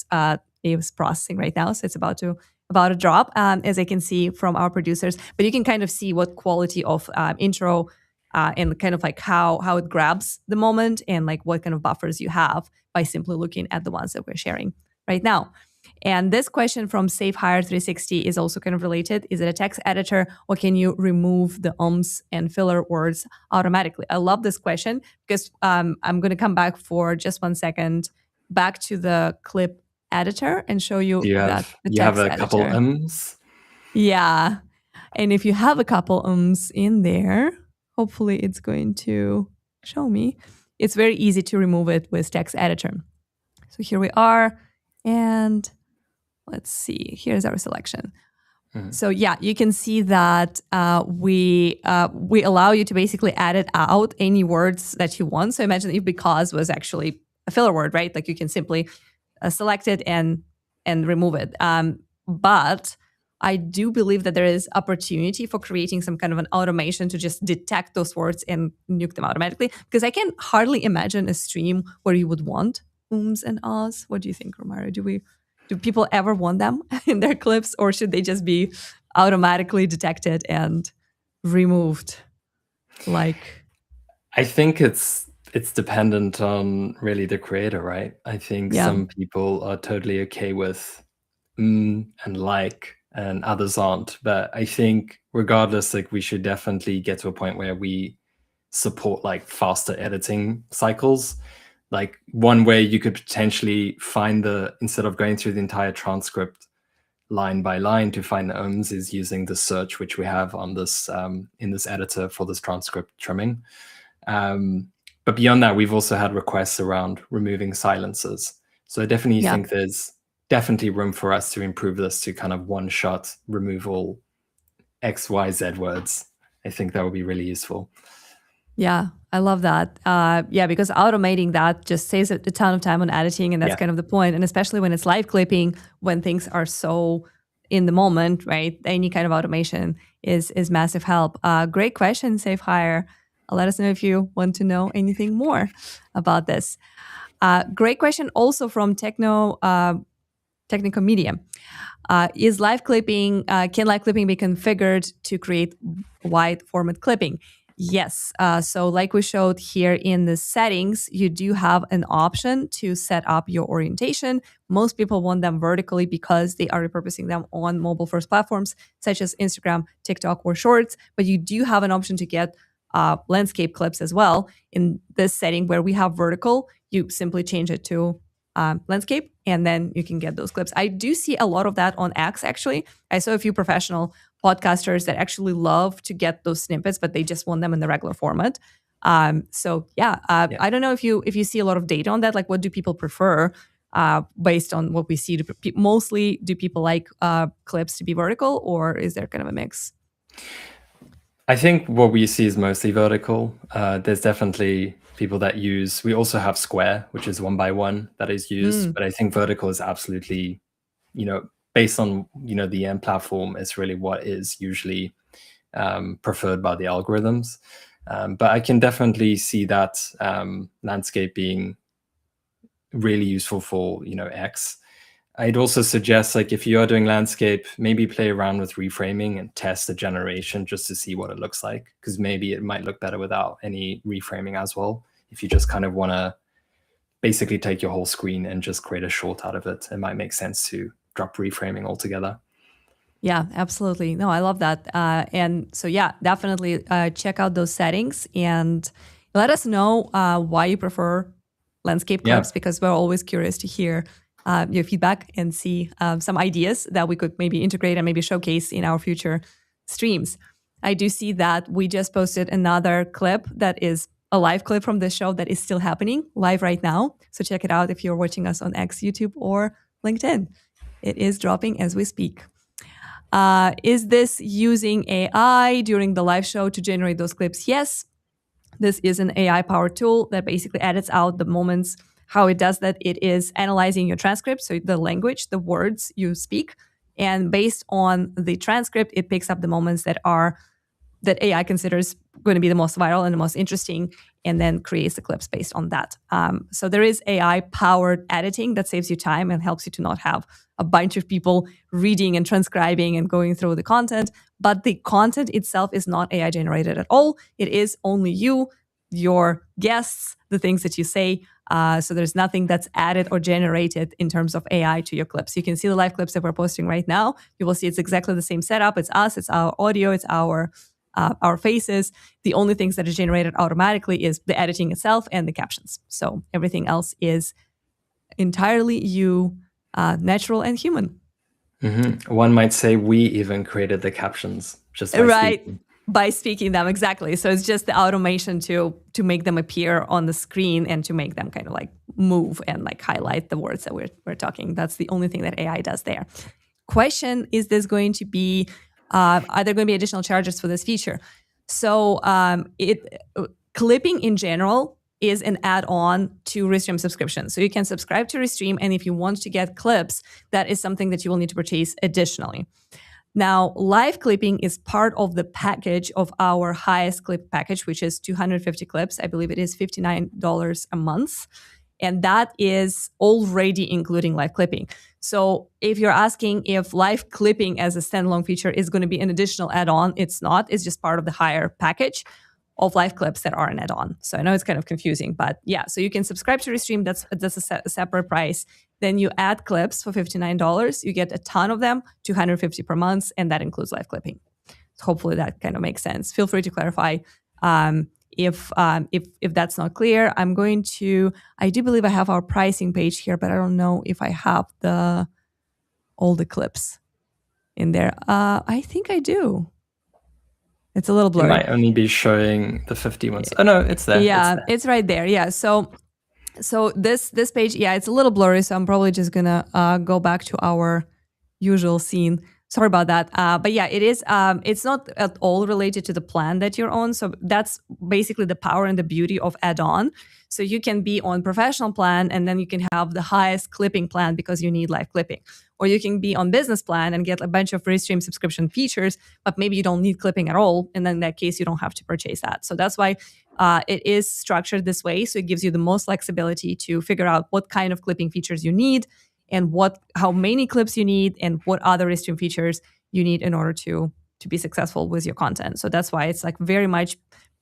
Speaker 1: is processing right now. So it's about to drop, as I can see from our producers. But you can kind of see what quality of intro and kind of like how it grabs the moment, and like what kind of buffers you have by simply looking at the ones that we're sharing right now. And this question from SafeHire360 is also kind of related. Is it a text editor, or can you remove the ums and filler words automatically? I love this question because I'm going to come back for just 1 second back to the clip editor and show you
Speaker 2: You
Speaker 1: that
Speaker 2: have
Speaker 1: the
Speaker 2: you have
Speaker 1: text
Speaker 2: a couple
Speaker 1: editor.
Speaker 2: ums.
Speaker 1: Yeah. And if you have a couple ums in there, hopefully it's going to show me. It's very easy to remove it with text editor. So here we are. And let's see, here's our selection. So yeah, you can see that we allow you to basically edit out any words that you want. So imagine if because was actually a filler word, right? Like you can simply select it and remove it. But I do believe that there is opportunity for creating some kind of an automation to just detect those words and nuke them automatically. Because I can hardly imagine a stream where you would want ums and ahs. What do you think, Romario? Do people ever want them in their clips, or should they just be automatically detected and removed? Like,
Speaker 2: I think it's dependent on really the creator, right? I think
Speaker 1: yeah,
Speaker 2: some people are totally okay with and like, and others aren't. But I think regardless, like we should definitely get to a point where we support like faster editing cycles. Like one way you could potentially find instead of going through the entire transcript line by line to find the ums is using the search which we have on this in this editor for this transcript trimming. But beyond that, we've also had requests around removing silences. So I definitely think there's definitely room for us to improve this to kind of one-shot removal X, Y, Z words. I think that would be really useful.
Speaker 1: Yeah, I love that. Yeah, because automating that just saves a ton of time on editing, and that's kind of the point. And especially when it's live clipping, when things are so in the moment, right? Any kind of automation is massive help. Great question, Safe Hire. Let us know if you want to know anything more about this. Great question also from Technico Media. Can live clipping be configured to create wide format clipping? Yes. So like we showed here in the settings, you do have an option to set up your orientation. Most people want them vertically because they are repurposing them on mobile first platforms such as Instagram, TikTok, or Shorts. But you do have an option to get landscape clips as well. In this setting where we have vertical, you simply change it to landscape, and then you can get those clips. I do see a lot of that on X, actually. I saw a few professional podcasters that actually love to get those snippets, but they just want them in the regular format. I don't know if you see a lot of data on that. Like, what do people prefer based on what we see? Mostly, do people like clips to be vertical, or is there kind of a mix?
Speaker 2: I think what we see is mostly vertical. There's definitely people that we also have square, which is 1x1 that is used, but I think vertical is absolutely, based on, the end platform is really what is usually preferred by the algorithms. But I can definitely see that landscape being really useful for, X. I'd also suggest, like, if you are doing landscape, maybe play around with reframing and test the generation just to see what it looks like, because maybe it might look better without any reframing as well. If you just kind of want to basically take your whole screen and just create a short out of it, it might make sense to drop reframing altogether.
Speaker 1: Yeah, absolutely. No, I love that. And so, yeah, definitely check out those settings and let us know why you prefer landscape clips, because we're always curious to hear your feedback and see some ideas that we could maybe integrate and maybe showcase in our future streams. I do see that we just posted another clip that is a live clip from this show that is still happening live right now. So check it out if you're watching us on X, YouTube, or LinkedIn. It is dropping as we speak. Is this using AI during the live show to generate those clips? Yes. This is an AI-powered tool that basically edits out the moments. How it does that, it is analyzing your transcript, so the language, the words you speak, and based on the transcript, it picks up the moments that AI considers going to be the most viral and the most interesting, and then creates the clips based on that. So there is AI-powered editing that saves you time and helps you to not have a bunch of people reading and transcribing and going through the content. But the content itself is not AI-generated at all. It is only you, your guests, the things that you say, So there's nothing that's added or generated in terms of AI to your clips. You can see the live clips that we're posting right now. You will see it's exactly the same setup. It's us, it's our audio, it's our faces. The only things that are generated automatically is the editing itself and the captions. So everything else is entirely you, natural and human.
Speaker 2: One might say we even created the captions just by speaking.
Speaker 1: By speaking them, exactly. So it's just the automation to make them appear on the screen and to make them kind of like move and like highlight the words that we're talking. That's the only thing that AI does there. Question, is this going to be, are there going to be additional charges for this feature? So clipping in general is an add-on to Restream subscription. So you can subscribe to Restream, and if you want to get clips, that is something that you will need to purchase additionally. Now, live clipping is part of the package of our highest clip package, which is 250 clips. I believe it is $59 a month. And that is already including live clipping. So if you're asking if live clipping as a standalone feature is going to be an additional add-on, it's not. It's just part of the higher package of live clips that are an add-on. So I know it's kind of confusing, but yeah. So you can subscribe to Restream. That's a separate price. Then you add clips for $59. You get a ton of them, 250 per month, and that includes live clipping. So hopefully that kind of makes sense. Feel free to clarify if that's not clear. I do believe I have our pricing page here, but I don't know if I have all the clips in there. I think I do. It's a little blurry.
Speaker 2: It might only be showing the 50 ones. Oh no, it's there.
Speaker 1: Yeah, it's right there. Yeah. So this page, yeah, it's a little blurry. So I'm probably just gonna go back to our usual scene. Sorry about that. But yeah, it is. It's not at all related to the plan that you're on. So that's basically the power and the beauty of add-on. So you can be on professional plan, and then you can have the highest clipping plan because you need live clipping. Or you can be on business plan and get a bunch of Restream subscription features, but maybe you don't need clipping at all. And then in that case, you don't have to purchase that. So that's why it is structured this way. So it gives you the most flexibility to figure out what kind of clipping features you need and how many clips you need and what other Restream features you need in order to be successful with your content. So that's why it's like very much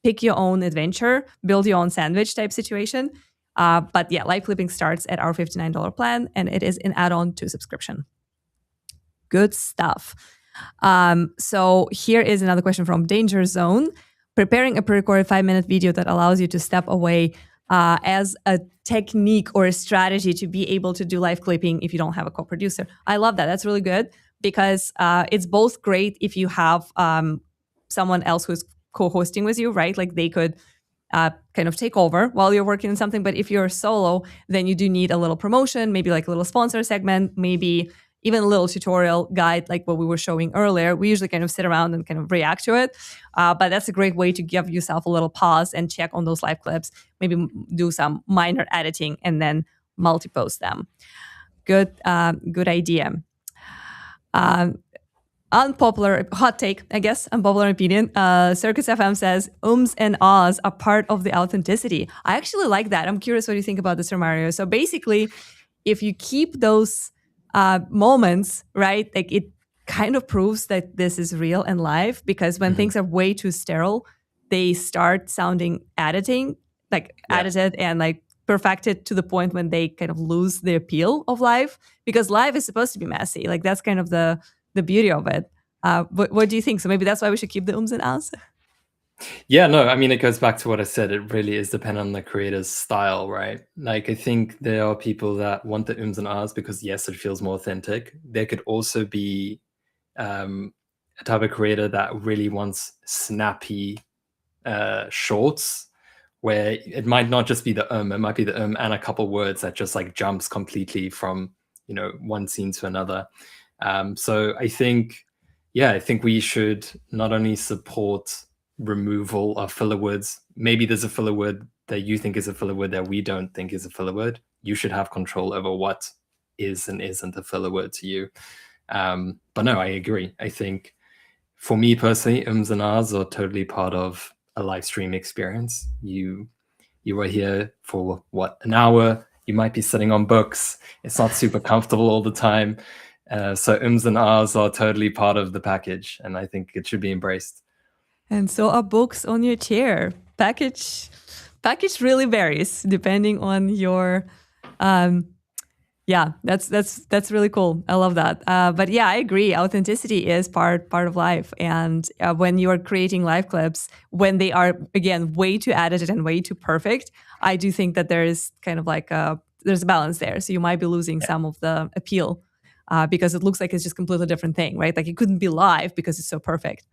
Speaker 1: pick your own adventure, build your own sandwich type situation. But yeah, live clipping starts at our $59 plan, and it is an add-on to subscription. Good stuff. So here is another question from Danger Zone. Preparing a pre-recorded 5-minute video that allows you to step away as a technique or a strategy to be able to do live clipping if you don't have a co-producer. I love that. That's really good because it's both great if you have someone else who's co-hosting with you, right? Like they could kind of take over while you're working on something. But if you're solo, then you do need a little promotion, maybe like a little sponsor segment, maybe even a little tutorial guide like what we were showing earlier. We usually kind of sit around and kind of react to it. But that's a great way to give yourself a little pause and check on those live clips, maybe do some minor editing and then multi-post them. Good idea. Unpopular hot take, I guess, unpopular opinion. Circus FM says ums and ahs are part of the authenticity. I actually like that. I'm curious what you think about this, Mario. So basically, if you keep those moments, right, like it kind of proves that this is real and live, because when things are way too sterile, they start sounding edited and like perfected to the point when they kind of lose the appeal of live, because live is supposed to be messy. Like that's kind of the beauty of it. What do you think? So maybe that's why we should keep the ums and ahs.
Speaker 2: Yeah, no, I mean, it goes back to what I said. It really is dependent on the creator's style, right? Like, I think there are people that want the ums and ahs because, yes, it feels more authentic. There could also be a type of creator that really wants snappy shorts, where it might not just be the it might be the and a couple words that just like jumps completely from, one scene to another. So I think we should not only support removal of filler words. Maybe there's a filler word that you think is a filler word that we don't think is a filler word. You should have control over what is and isn't a filler word to you. But no, I agree. I think for me personally, ums and ahs are totally part of a live stream experience. You are here for an hour? You might be sitting on books. It's not super comfortable all the time. So ums and ahs are totally part of the package, and I think it should be embraced.
Speaker 1: And so are books on your chair. Package Package really varies depending on your yeah, that's really cool. I love that. But yeah, I agree. Authenticity is part of life, and when you are creating live clips, when they are again way too edited and way too perfect, I do think that there is kind of like there's a balance there. So you might be losing some of the appeal because it looks like it's just completely different thing, right? Like it couldn't be live because it's so perfect.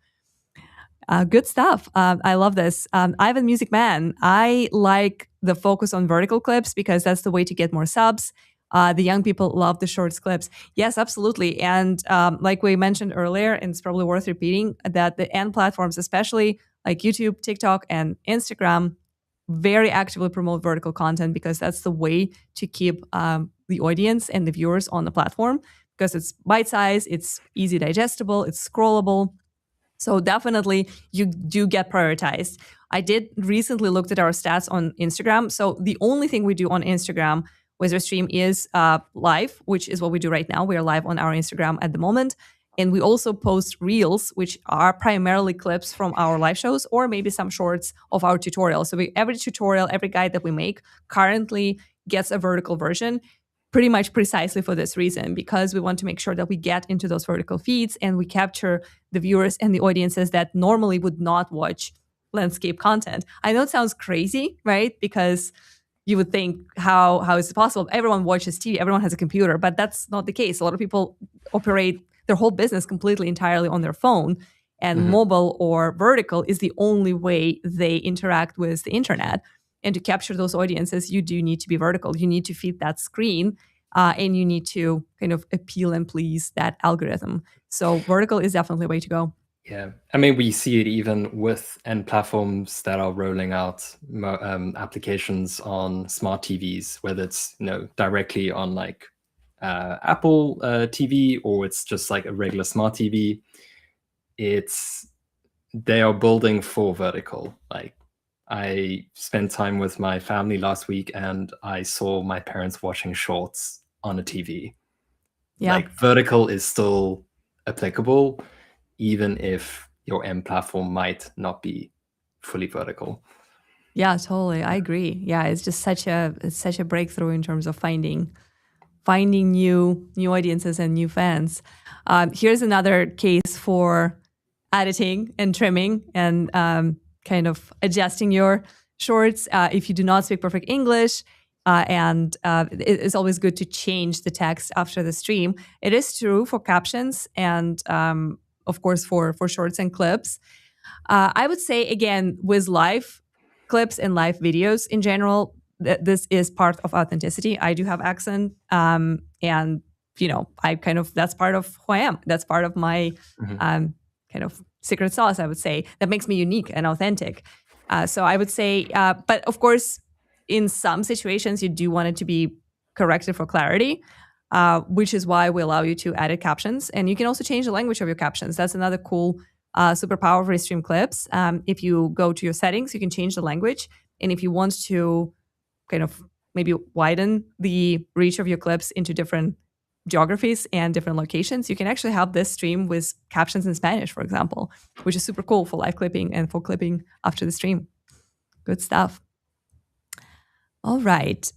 Speaker 1: Good stuff. I love this. Ivan Music Man, I like the focus on vertical clips because that's the way to get more subs. The young people love the shorts clips. Yes, absolutely. And like we mentioned earlier, and it's probably worth repeating, that the end platforms, especially like YouTube, TikTok, and Instagram, very actively promote vertical content because that's the way to keep the audience and the viewers on the platform because it's bite-sized, it's easy digestible, it's scrollable. So definitely you do get prioritized. I did recently looked at our stats on Instagram. So the only thing we do on Instagram with Restream is live, which is what we do right now. We are live on our Instagram at the moment. And we also post reels, which are primarily clips from our live shows or maybe some shorts of our tutorials. So every tutorial, every guide that we make currently gets a vertical version pretty much precisely for this reason, because we want to make sure that we get into those vertical feeds and we capture the viewers and the audiences that normally would not watch landscape content. I know it sounds crazy, right? Because you would think, how is it possible? Everyone watches TV, everyone has a computer, but that's not the case. A lot of people operate their whole business completely entirely on their phone, and mobile or vertical is the only way they interact with the internet. And to capture those audiences, you do need to be vertical. You need to feed that screen and you need to kind of appeal and please that algorithm. So vertical is definitely a way to go.
Speaker 2: Yeah, I mean, we see it even with end platforms that are rolling out applications on smart TVs, whether it's directly on like Apple TV or it's just like a regular smart TV. They are building for vertical. Like I spent time with my family last week and I saw my parents watching shorts on a TV.
Speaker 1: Yeah.
Speaker 2: Like vertical is still applicable, even if your end platform might not be fully vertical.
Speaker 1: Yeah, totally. I agree. Yeah, it's just such a breakthrough in terms of finding new audiences and new fans. Here's another case for editing and trimming and kind of adjusting your shorts if you do not speak perfect English. And it's always good to change the text after the stream. It is true for captions and, of course, for shorts and clips. I would say, again, with live clips and live videos in general, this is part of authenticity. I do have accent, and I that's part of who I am. That's part of my kind of secret sauce, I would say, that makes me unique and authentic. So I would say, but of course, in some situations, you do want it to be corrected for clarity, which is why we allow you to edit captions. And you can also change the language of your captions. That's another cool superpower of Restream clips. If you go to your settings, you can change the language. And if you want to kind of maybe widen the reach of your clips into different geographies and different locations, you can actually have this stream with captions in Spanish, for example, which is super cool for live clipping and for clipping after the stream. Good stuff. All right.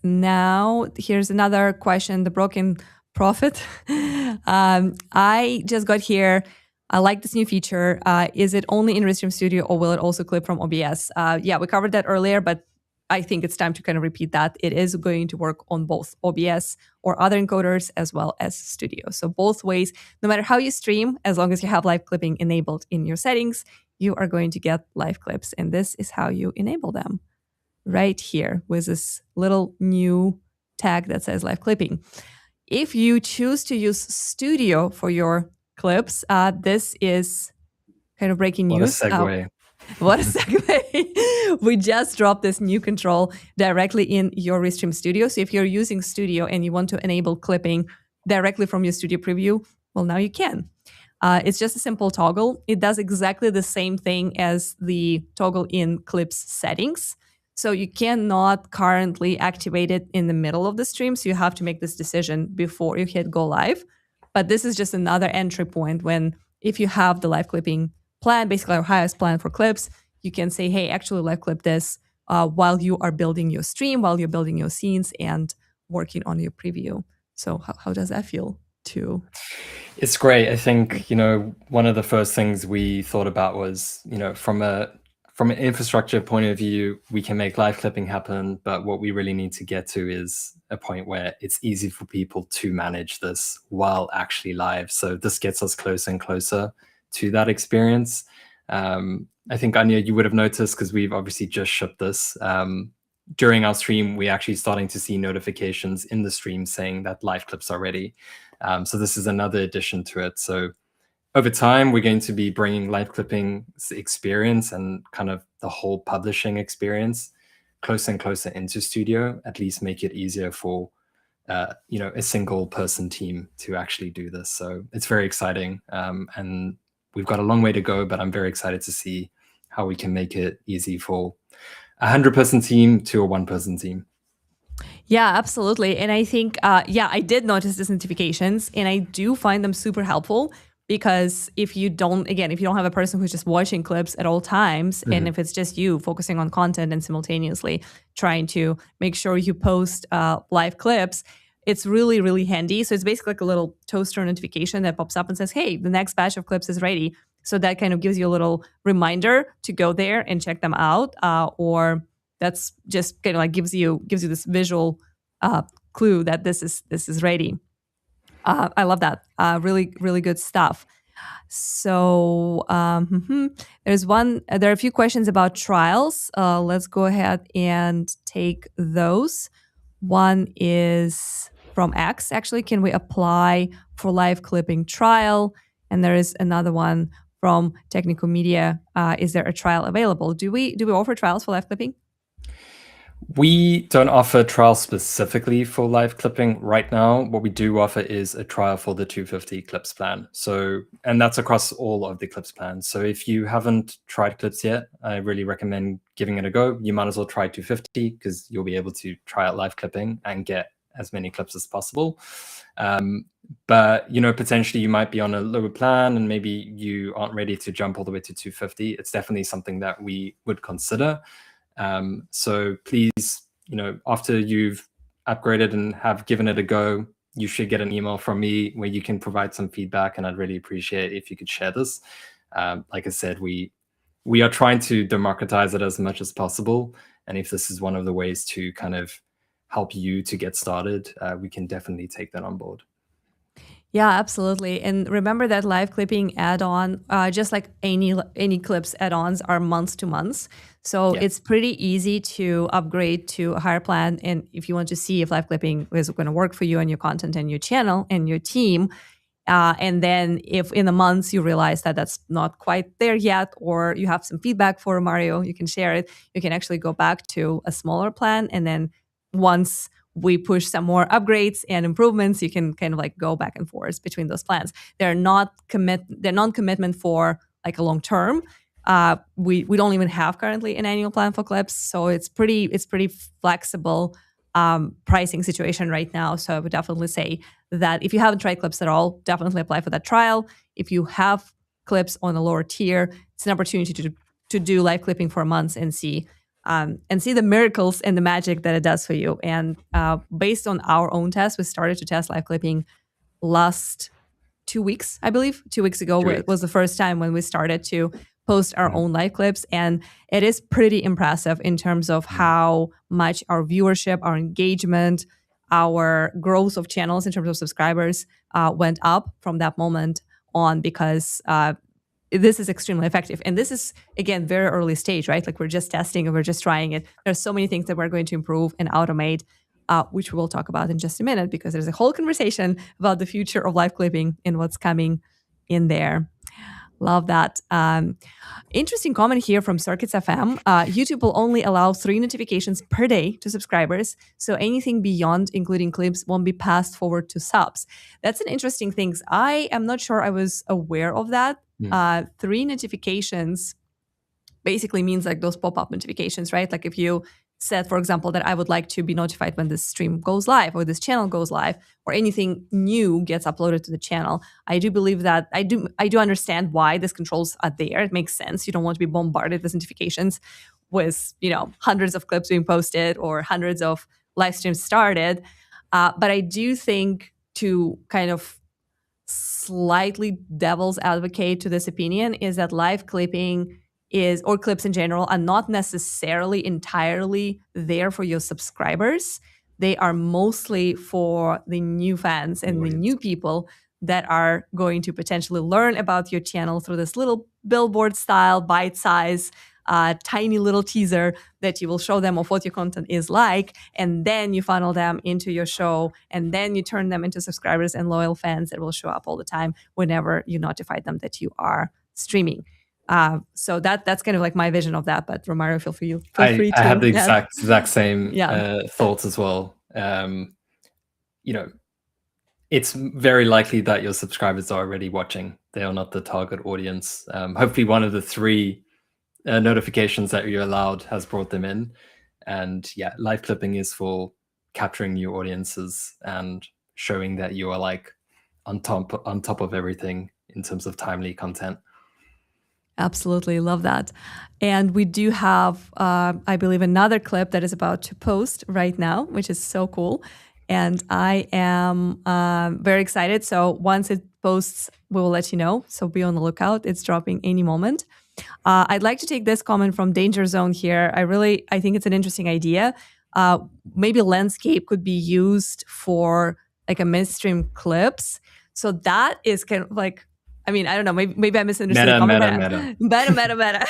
Speaker 1: Now, here's another question. The Broken Prophet. I just got here. I like this new feature. Is it only in Restream Studio or will it also clip from OBS? Yeah, we covered that earlier, but I think it's time to kind of repeat that. It is going to work on both OBS or other encoders as well as Studio. So both ways, no matter how you stream, as long as you have live clipping enabled in your settings, you are going to get live clips. And this is how you enable them right here with this little new tag that says live clipping. If you choose to use Studio for your clips, this is kind of breaking news.
Speaker 2: What a segue.
Speaker 1: What a segue. We just dropped this new control directly in your Restream Studio. So if you're using Studio and you want to enable clipping directly from your Studio preview, well, now you can. It's just a simple toggle. It does exactly the same thing as the toggle in Clips settings. So you cannot currently activate it in the middle of the stream. So you have to make this decision before you hit go live. But this is just another entry point when if you have the live clipping plan, basically our highest plan for clips, you can say, hey, actually live clip this while you are building your stream, while you're building your scenes and working on your preview. So how does that feel too?
Speaker 2: It's great. I think, one of the first things we thought about was, from an infrastructure point of view, we can make live clipping happen, but what we really need to get to is a point where it's easy for people to manage this while actually live. So this gets us closer and closer to that experience. I think, Anya, you would have noticed, because we've obviously just shipped this. During our stream, we're actually starting to see notifications in the stream saying that live clips are ready. So this is another addition to it. So over time, we're going to be bringing live clipping experience and kind of the whole publishing experience closer and closer into Studio, at least make it easier for a single person team to actually do this. So it's very exciting. And we've got a long way to go, but I'm very excited to see how we can make it easy for a 100-person team to a 1-person team.
Speaker 1: Yeah, absolutely. And I think, I did notice these notifications, and I do find them super helpful, because if you don't have a person who's just watching clips at all times, and if it's just you focusing on content and simultaneously trying to make sure you post live clips, it's really, really handy. So it's basically like a little toaster notification that pops up and says, hey, the next batch of clips is ready. So that kind of gives you a little reminder to go there and check them out, or that's just kind of like gives you this visual clue that this is ready. I love that. Really, really good stuff. So there are a few questions about trials. Let's go ahead and take those. One is from X. Actually, can we apply for live clipping trial? And there is another one from Technical Media. Is there a trial available? Do we offer trials for live clipping?
Speaker 2: We don't offer trials specifically for live clipping right now. What we do offer is a trial for the 250 clips plan. And that's across all of the clips plans. So if you haven't tried clips yet, I really recommend giving it a go. You might as well try 250, because you'll be able to try out live clipping and get as many clips as possible. But potentially you might be on a lower plan and maybe you aren't ready to jump all the way to 250. It's definitely something that we would consider. So please, after you've upgraded and have given it a go, you should get an email from me where you can provide some feedback, and I'd really appreciate if you could share this. Like I said, we are trying to democratize it as much as possible, and if this is one of the ways to kind of help you to get started, we can definitely take that on board.
Speaker 1: Yeah, absolutely. And remember that live clipping add-on, just like any clips add-ons, are month to months. So it's pretty easy to upgrade to a higher plan. And if you want to see if live clipping is going to work for you and your content and your channel and your team, and then if in the months you realize that that's not quite there yet, or you have some feedback for Mario, you can share it. You can actually go back to a smaller plan. And then once we push some more upgrades and improvements, you can kind of like go back and forth between those plans. They're non-commitment for like a long term. We don't even have currently an annual plan for clips, so it's pretty flexible pricing situation right now. So I would definitely say that if you haven't tried clips at all, definitely apply for that trial. If you have clips on a lower tier, it's an opportunity to do live clipping for months and see the miracles and the magic that it does for you. And based on our own test, we started to test live clipping last 2 weeks, I believe. 2 weeks ago was the first time when we started to post our own live clips. And it is pretty impressive in terms of how much our viewership, our engagement, our growth of channels in terms of subscribers went up from that moment on, because this is extremely effective. And this is, again, very early stage, right? Like we're just testing and we're just trying it. There's so many things that we're going to improve and automate, which we will talk about in just a minute, because there's a whole conversation about the future of live clipping and what's coming in there. Love that. Interesting comment here from Circuits FM. YouTube will only allow 3 notifications per day to subscribers, so anything beyond, including clips, won't be passed forward to subs. That's an interesting thing. I am not sure I was aware of that. 3 notifications basically means like those pop-up notifications, right? Like if you said, for example, that I would like to be notified when this stream goes live or this channel goes live or anything new gets uploaded to the channel. I do believe that I do understand why these controls are there. It makes sense. You don't want to be bombarded with notifications. with, hundreds of clips being posted or hundreds of live streams started. But I do think, to kind of slightly devil's advocate to this opinion, is that live clipping or clips in general are not necessarily entirely there for your subscribers. They are mostly for the new fans and the new people that are going to potentially learn about your channel through this little billboard style, bite size, tiny little teaser that you will show them of what your content is like. And then you funnel them into your show, and then you turn them into subscribers and loyal fans that will show up all the time whenever you notify them that you are streaming. So that's kind of like my vision of that. But Romario, feel free to.
Speaker 2: I have the exact same
Speaker 1: Yeah.
Speaker 2: thoughts as well. It's very likely that your subscribers are already watching. They are not the target audience. Hopefully one of the 3 notifications that you're allowed has brought them in. And yeah, live clipping is for capturing new audiences and showing that you are like on top of everything in terms of timely content.
Speaker 1: Absolutely. Love that. And we do have, I believe, another clip that is about to post right now, which is so cool. And I am very excited. So once it posts, we will let you know. So be on the lookout. It's dropping any moment. I'd like to take this comment from Danger Zone here. I think it's an interesting idea. Maybe landscape could be used for like a midstream clips. So that is kind of like, I don't know, maybe I misunderstood the comment. Meta.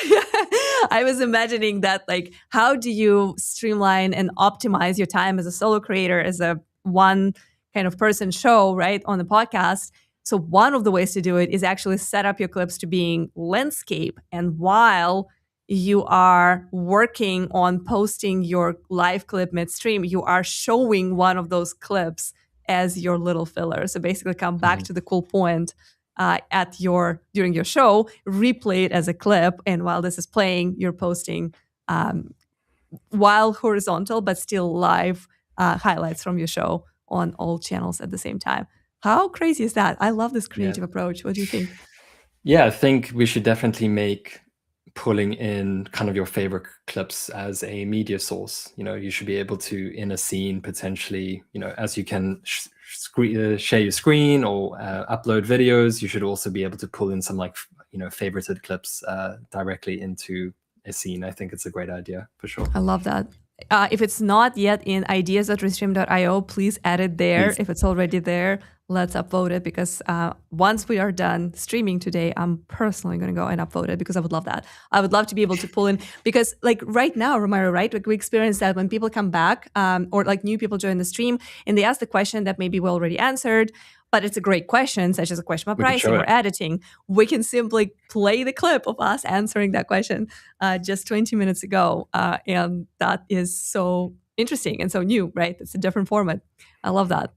Speaker 1: I was imagining that, like, how do you streamline and optimize your time as a solo creator, as a one kind of person show, right, on the podcast? So one of the ways to do it is actually set up your clips to being landscape. And while you are working on posting your live clip midstream, you are showing one of those clips as your little filler. So basically come back to the cool point during your show, replay it as a clip, and while this is playing, you're posting while horizontal but still live highlights from your show on all channels at the same time. How crazy is that? I love this creative approach. What do you think?
Speaker 2: Yeah, I think we should definitely make pulling in kind of your favorite clips as a media source. You should be able to, in a scene, potentially, as you can share your screen or upload videos, you should also be able to pull in some favorited clips directly into a scene. I think it's a great idea for sure.
Speaker 1: I love that. If it's not yet in ideas.restream.io, please add it there. Please. If it's already there, let's upvote it, because once we are done streaming today, I'm personally going to go and upvote it, because I would love that. I would love to be able to pull in, because like right now, Romario, right? Like we experience that when people come back or like new people join the stream and they ask the question that maybe we already answered, but it's a great question, such as a question about pricing or editing. We can simply play the clip of us answering that question just 20 minutes ago. And that is so interesting and so new, right? It's a different format. I love that.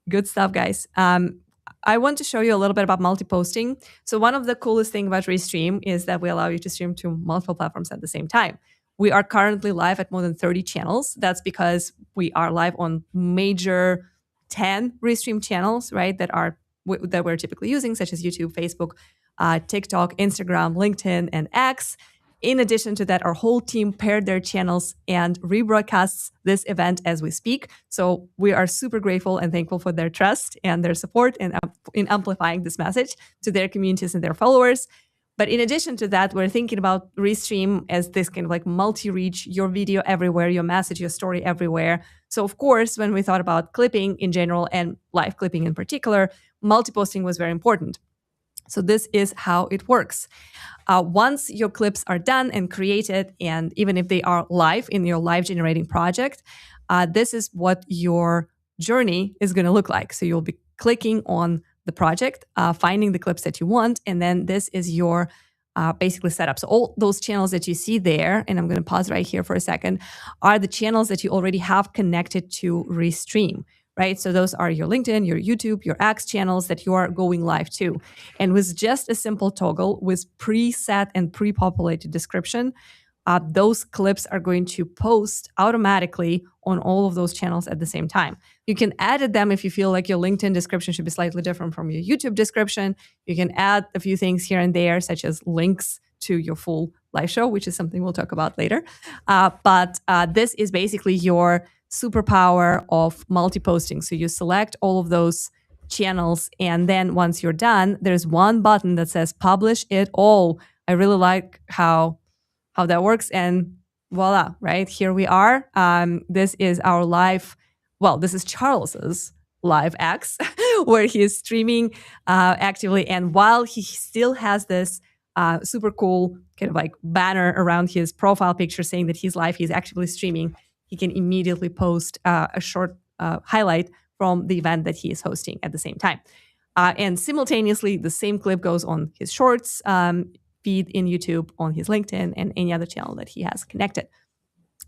Speaker 1: Good stuff, guys. I want to show you a little bit about multi-posting. So one of the coolest things about Restream is that we allow you to stream to multiple platforms at the same time. We are currently live at more than 30 channels. That's because we are live on major 10 Restream channels, right, that we're typically using, such as YouTube, Facebook, TikTok, Instagram, LinkedIn, and X. In addition to that, our whole team paired their channels and rebroadcasts this event as we speak. So we are super grateful and thankful for their trust and their support in amplifying this message to their communities and their followers. But in addition to that, we're thinking about Restream as this kind of like multi-reach, your video everywhere, your message, your story everywhere. So of course, when we thought about clipping in general and live clipping in particular, multi-posting was very important. So this is how it works. Once your clips are done and created, and even if they are live in your live generating project, this is what your journey is going to look like. So you'll be clicking on the project, finding the clips that you want, and then this is your basically setup. So all those channels that you see there, and I'm going to pause right here for a second, are the channels that you already have connected to Restream. Right? So those are your LinkedIn, your YouTube, your X channels that you are going live to. And with just a simple toggle with preset and pre-populated description, those clips are going to post automatically on all of those channels at the same time. You can edit them if you feel like your LinkedIn description should be slightly different from your YouTube description. You can add a few things here and there, such as links to your full live show, which is something we'll talk about later. But this is basically your superpower of multi-posting. So you select all of those channels, and then once you're done, there's one button that says publish it all. I really like how that works, and voila, right? Here we are. This is our live, well, this is Charles's live X, where he is streaming actively. And while he still has this super cool kind of like banner around his profile picture saying that he's live, he's actively streaming, he can immediately post a short highlight from the event that he is hosting at the same time. And simultaneously, the same clip goes on his shorts feed in YouTube, on his LinkedIn, and any other channel that he has connected.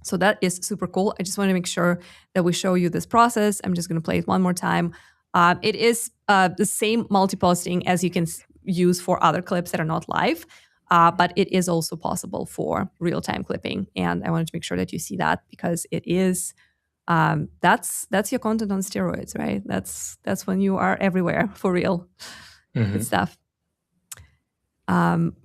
Speaker 1: So that is super cool. I just want to make sure that we show you this process. I'm just going to play it one more time. It is the same multi-posting as you can use for other clips that are not live, but it is also possible for real-time clipping. And I wanted to make sure that you see that, because it is that's your content on steroids, right? That's when you are everywhere for real. Good stuff. I'm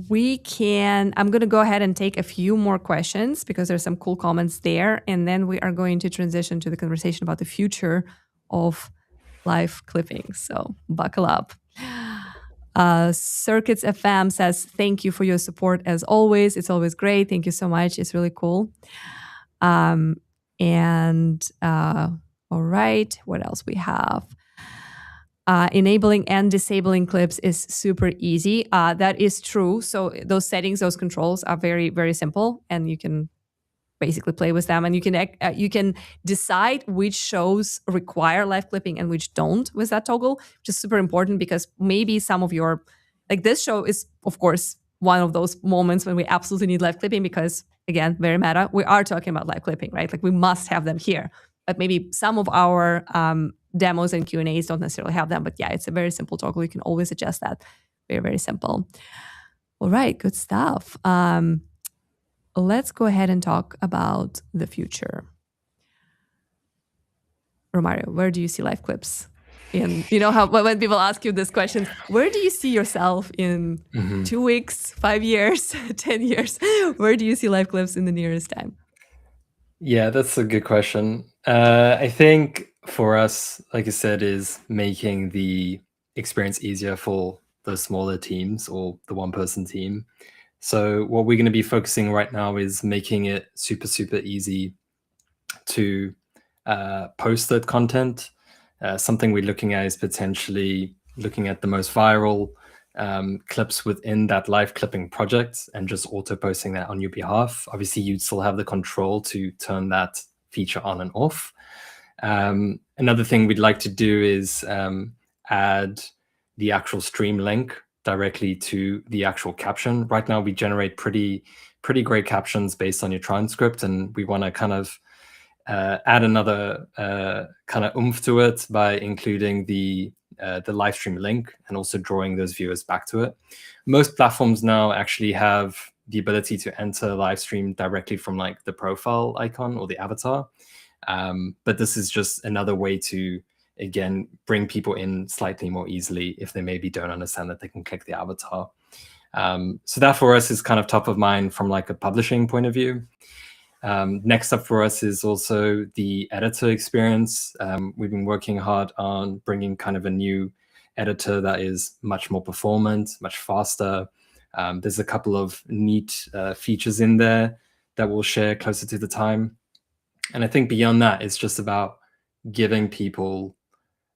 Speaker 1: going to go ahead and take a few more questions because there's some cool comments there. And then we are going to transition to the conversation about the future of live clipping. So buckle up. Circuits FM says, thank you for your support as always. It's always great. Thank you so much. It's really cool. All right, what else we have? Enabling and disabling clips is super easy. That is true. So those settings, those controls are very, very simple, and you can basically play with them. And you can decide which shows require live clipping and which don't with that toggle, which is super important, because maybe some of your, like this show is, of course, one of those moments when we absolutely need live clipping because, again, very meta. We are talking about live clipping, right? Like we must have them here. But maybe some of our demos and Q&As don't necessarily have them. But yeah, it's a very simple toggle. You can always adjust that. Very, very simple. All right, good stuff. Let's go ahead and talk about the future. Romario, where do you see live clips? And you know how when people ask you this question, where do you see yourself in 2 weeks, 5 years, 10 years? Where do you see live clips in the nearest time?
Speaker 2: Yeah, that's a good question. I think for us, like I said, is making the experience easier for the smaller teams or the one-person team. So what we're going to be focusing right now is making it super, super easy to post that content. Something we're looking at is potentially looking at the most viral clips within that live clipping project and just auto posting that on your behalf. Obviously, you'd still have the control to turn that feature on and off. Another thing we'd like to do is add the actual stream link directly to the actual caption. Right now, we generate pretty great captions based on your transcript, and we want to kind of add another kind of oomph to it by including the live stream link and also drawing those viewers back to it. Most platforms now actually have the ability to enter live stream directly from like the profile icon or the avatar. But this is just another way to, again, bring people in slightly more easily if they maybe don't understand that they can click the avatar. So that for us is kind of top of mind from like a publishing point of view. Next up for us is also the editor experience. We've been working hard on bringing kind of a new editor that is much more performant, much faster. There's a couple of neat features in there that we'll share closer to the time. And I think beyond that, it's just about giving people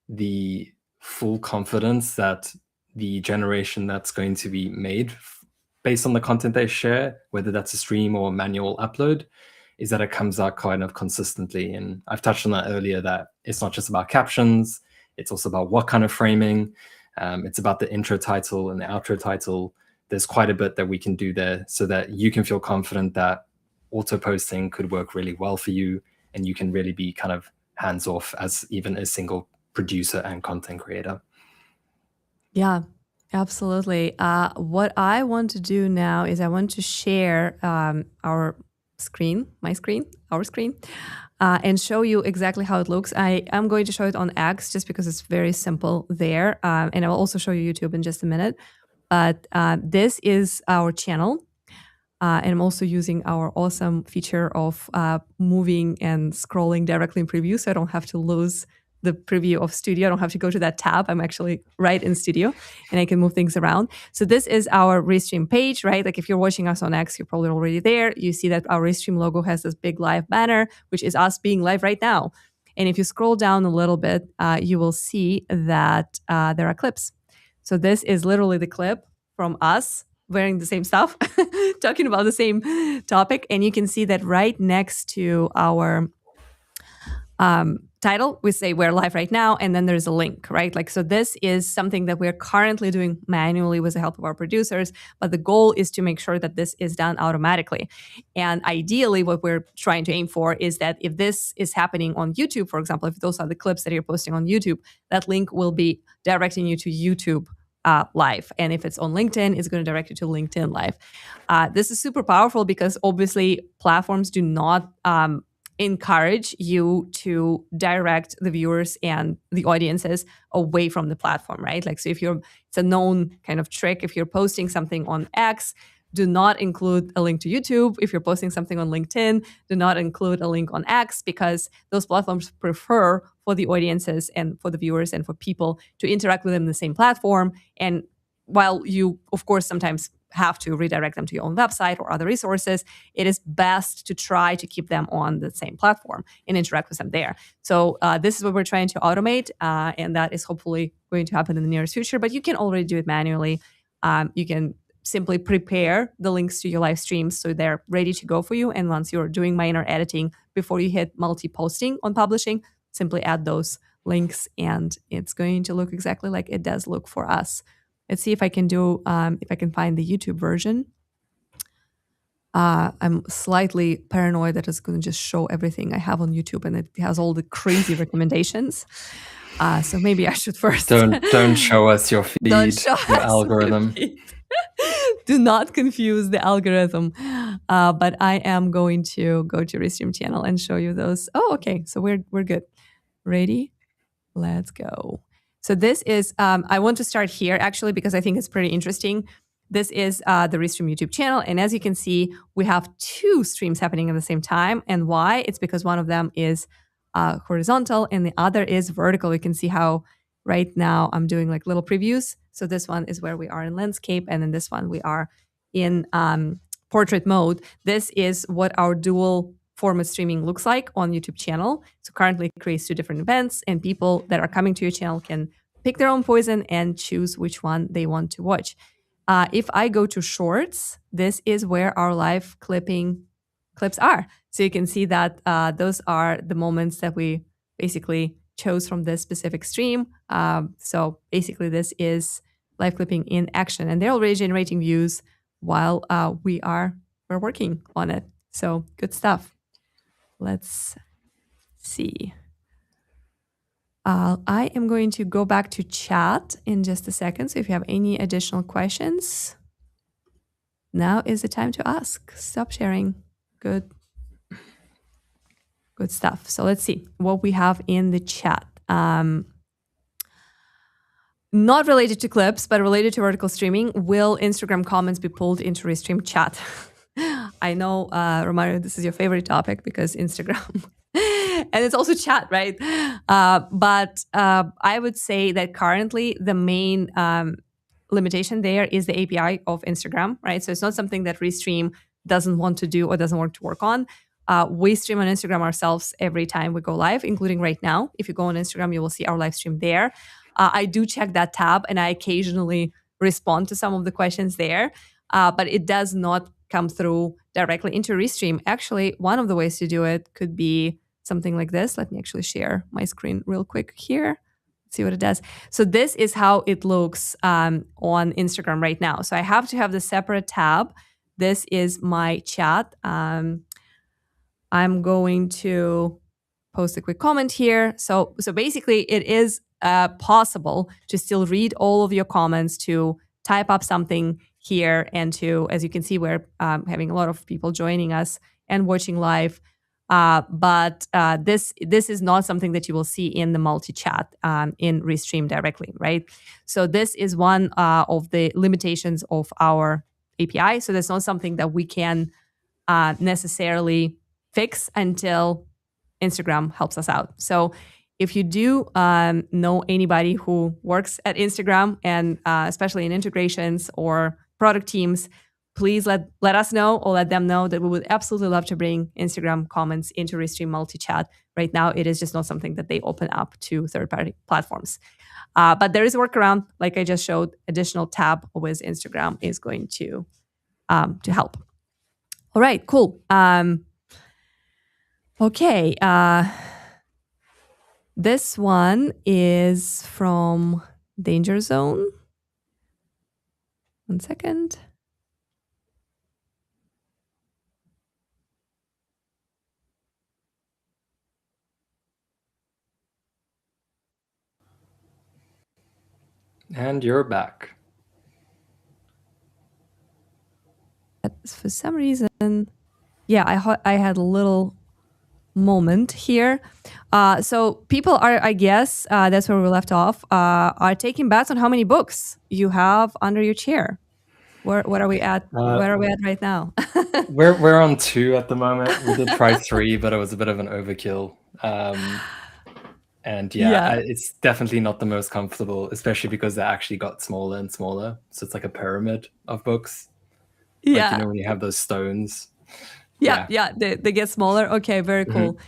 Speaker 2: the full confidence that the generation that's going to be made based on the content they share, whether that's a stream or manual upload, is that it comes out kind of consistently. And I've touched on that earlier, that it's not just about captions, it's also about what kind of framing. It's about the intro title and the outro title. There's quite a bit that we can do there so that you can feel confident that auto posting could work really well for you, and you can really be kind of hands off as even a single producer and content creator.
Speaker 1: Yeah, absolutely. What I want to do now is I want to share our screen, and show you exactly how it looks. I am going to show it on X just because it's very simple there. And I will also show you YouTube in just a minute. But this is our channel. And I'm also using our awesome feature of moving and scrolling directly in preview, so I don't have to lose the preview of Studio. I don't have to go to that tab. I'm actually right in Studio, and I can move things around. So this is our Restream page, right? Like if you're watching us on X, you're probably already there. You see that our Restream logo has this big live banner, which is us being live right now. And if you scroll down a little bit, you will see that there are clips. So this is literally the clip from us wearing the same stuff, talking about the same topic. And you can see that right next to our title, we say we're live right now, and then there's a link, right? Like, so this is something that we're currently doing manually with the help of our producers, but the goal is to make sure that this is done automatically. And ideally, what we're trying to aim for is that if this is happening on YouTube, for example, if those are the clips that you're posting on YouTube, that link will be directing you to YouTube live. And if it's on LinkedIn, it's going to direct you to LinkedIn live. This is super powerful because obviously platforms do not encourage you to direct the viewers and the audiences away from the platform, right? Like, so it's a known kind of trick. If you're posting something on X, do not include a link to YouTube. If you're posting something on LinkedIn, do not include a link on X, because those platforms prefer for the audiences and for the viewers and for people to interact with them in the same platform. And while you, of course, sometimes have to redirect them to your own website or other resources, it is best to try to keep them on the same platform and interact with them there. So this is what we're trying to automate, and that is hopefully going to happen in the nearest future. But you can already do it manually. You can simply prepare the links to your live streams so they're ready to go for you. And once you're doing minor editing before you hit multi-posting on publishing, simply add those links, and it's going to look exactly like it does look for us. Let's see if I can do, if I can find the YouTube version. I'm slightly paranoid that it's going to just show everything I have on YouTube, and it has all the crazy recommendations. So maybe I should first
Speaker 2: don't show us your feed, your algorithm.
Speaker 1: Do not confuse the algorithm. But I am going to go to Restream channel and show you those. Oh, okay. So we're good. Ready? Let's go. So this is, I want to start here actually because I think it's pretty interesting. This is the Restream YouTube channel. And as you can see, we have two streams happening at the same time. And why? It's because one of them is horizontal and the other is vertical. You can see how right now I'm doing like little previews. So this one is where we are in landscape. And in this one, we are in portrait mode. This is what our dual format streaming looks like on YouTube channel. So currently it creates two different events, and people that are coming to your channel can pick their own poison and choose which one they want to watch. If I go to shorts, this is where our live clips are. So you can see that those are the moments that we basically chose from this specific stream. So basically this is live clipping in action, and they're already generating views while we're working on it. So good stuff. Let's see. I am going to go back to chat in just a second. So if you have any additional questions, now is the time to ask. Stop sharing. Good stuff. So let's see what we have in the chat. Not related to clips, but related to vertical streaming. Will Instagram comments be pulled into Restream chat? I know, Romario, this is your favorite topic because Instagram, and it's also chat, right? But I would say that currently the main limitation there is the API of Instagram, right? So it's not something that Restream doesn't want to do or doesn't want to work on. We stream on Instagram ourselves every time we go live, including right now. If you go on Instagram, you will see our live stream there. I do check that tab, and I occasionally respond to some of the questions there, but it does not come through directly into Restream. Actually, one of the ways to do it could be something like this. Let me actually share my screen real quick here. Let's see what it does. So this is how it looks on Instagram right now. So I have to have the separate tab. This is my chat. I'm going to post a quick comment here. So basically, it is possible to still read all of your comments, to type up something here, and to, as you can see, we're having a lot of people joining us and watching live. But this is not something that you will see in the multi-chat in Restream directly, right? So this is one of the limitations of our API. So that's not something that we can necessarily fix until Instagram helps us out. So if you do know anybody who works at Instagram, and especially in integrations or product teams, please let us know or let them know that we would absolutely love to bring Instagram comments into Restream multi-chat. Right now, it is just not something that they open up to third-party platforms. But there is a workaround, like I just showed. Additional tab with Instagram is going to help. All right, cool. Okay. This one is from Danger Zone. One second.
Speaker 2: And you're back.
Speaker 1: For some reason, yeah, I had a little moment here. So people are, I guess, that's where we left off, are taking bets on how many books you have under your chair. What are we at? Where are we at right now?
Speaker 2: We're on 2 at the moment. We did try 3, but it was a bit of an overkill. And it's definitely not the most comfortable, especially because they actually got smaller and smaller. So it's like a pyramid of books.
Speaker 1: Yeah.
Speaker 2: Like, when you have those stones.
Speaker 1: Yeah, they get smaller. Okay, very cool.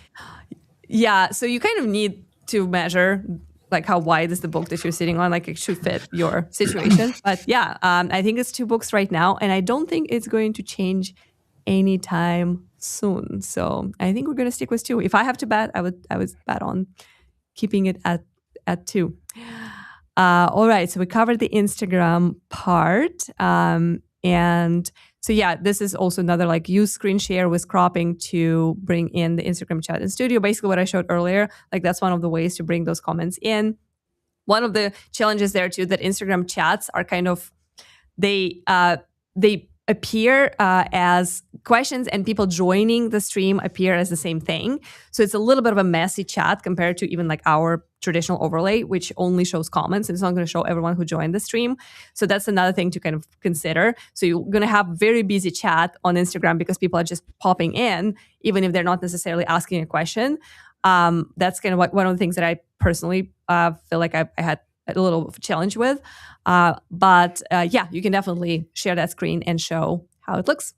Speaker 1: Yeah, so you kind of need to measure like how wide is the book that you're sitting on. Like it should fit your situation. But yeah, I think it's 2 books right now, and I don't think it's going to change anytime soon. So I think we're going to stick with 2. If I have to bet, I would bet on keeping it at 2. All right, so we covered the Instagram part. And so yeah, this is also another like use screen share with cropping to bring in the Instagram chat in studio. Basically what I showed earlier, like that's one of the ways to bring those comments in. One of the challenges there too, that Instagram chats are kind of, they appear as questions, and people joining the stream appear as the same thing. So it's a little bit of a messy chat compared to even like our traditional overlay, which only shows comments. It's not going to show everyone who joined the stream. So that's another thing to kind of consider. So you're going to have very busy chat on Instagram because people are just popping in, even if they're not necessarily asking a question. That's kind of one of the things that I personally feel like I had a little challenge with. But you can definitely share that screen and show how it looks.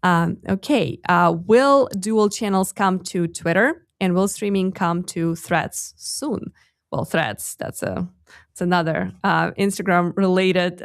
Speaker 1: Okay. Will dual channels come to Twitter, and will streaming come to Threads soon? Well, Threads, that's another Instagram related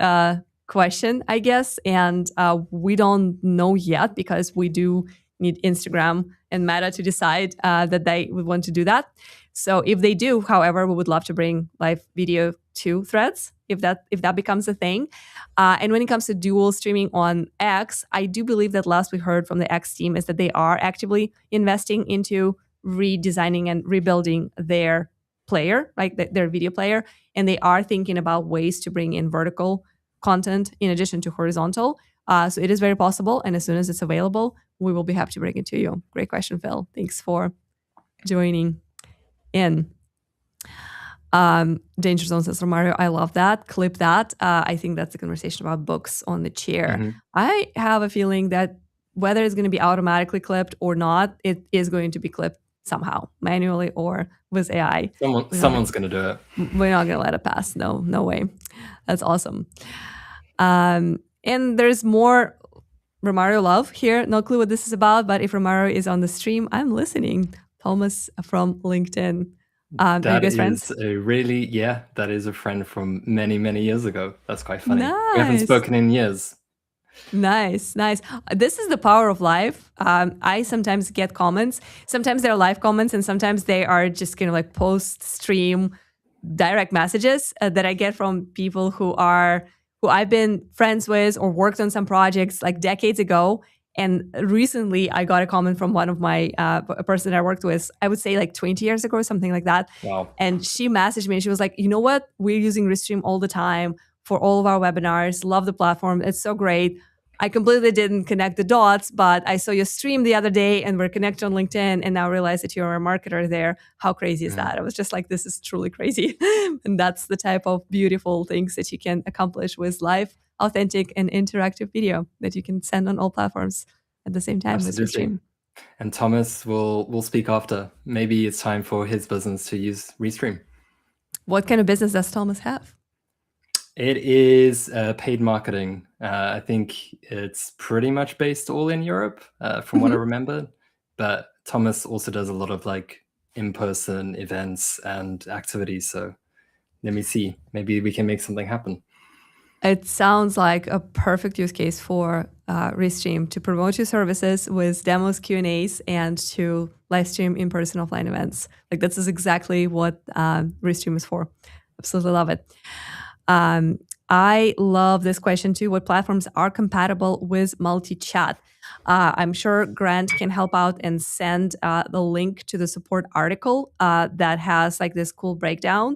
Speaker 1: question, I guess. And we don't know yet because we do need Instagram and Meta to decide that they would want to do that. So if they do, however, we would love to bring live video to Threads if that becomes a thing. And when it comes to dual streaming on X, I do believe that last we heard from the X team is that they are actively investing into redesigning and rebuilding their player, like their video player, and they are thinking about ways to bring in vertical content in addition to horizontal. So it is very possible, and as soon as it's available, we will be happy to bring it to you. Great question, Phil. Thanks for joining in. Danger Zone says, Romario, I love that. Clip that. I think that's a conversation about books on the chair. I have a feeling that whether it's going to be automatically clipped or not, it is going to be clipped somehow, manually or with AI.
Speaker 2: Someone's going to do it.
Speaker 1: We're not going to let it pass. No way. That's awesome. And there's more Romario love here. No clue what this is about, but if Romario is on the stream, I'm listening. Thomas from LinkedIn. Are you guys friends?
Speaker 2: That is a friend from many, many years ago. That's quite funny.
Speaker 1: Nice.
Speaker 2: We haven't spoken in years.
Speaker 1: Nice. This is the power of live. I sometimes get comments. Sometimes they're live comments, and sometimes they are just kind of like post-stream direct messages that I get from people who I've been friends with or worked on some projects like decades ago. And recently I got a comment from one of my, a person that I worked with, I would say like 20 years ago or something like that.
Speaker 2: Wow.
Speaker 1: And she messaged me and she was like, you know what? We're using Restream all the time for all of our webinars. Love the platform. It's so great. I completely didn't connect the dots, but I saw your stream the other day and we're connected on LinkedIn and now realize that you're a marketer there. How crazy is that? I was just like, this is truly crazy. And that's the type of beautiful things that you can accomplish with live, authentic, and interactive video that you can send on all platforms at the same time with Restream.
Speaker 2: And Thomas will speak after. Maybe it's time for his business to use Restream.
Speaker 1: What kind of business does Thomas have?
Speaker 2: It is paid marketing. I think it's pretty much based all in Europe, from what I remember. But Thomas also does a lot of like in-person events and activities. So let me see. Maybe we can make something happen.
Speaker 1: It sounds like a perfect use case for Restream to promote your services with demos, Q&As, and to live stream in-person offline events. Like this is exactly what Restream is for. Absolutely love it. I love this question too. What platforms are compatible with multi-chat? I'm sure Grant can help out and send the link to the support article that has like this cool breakdown.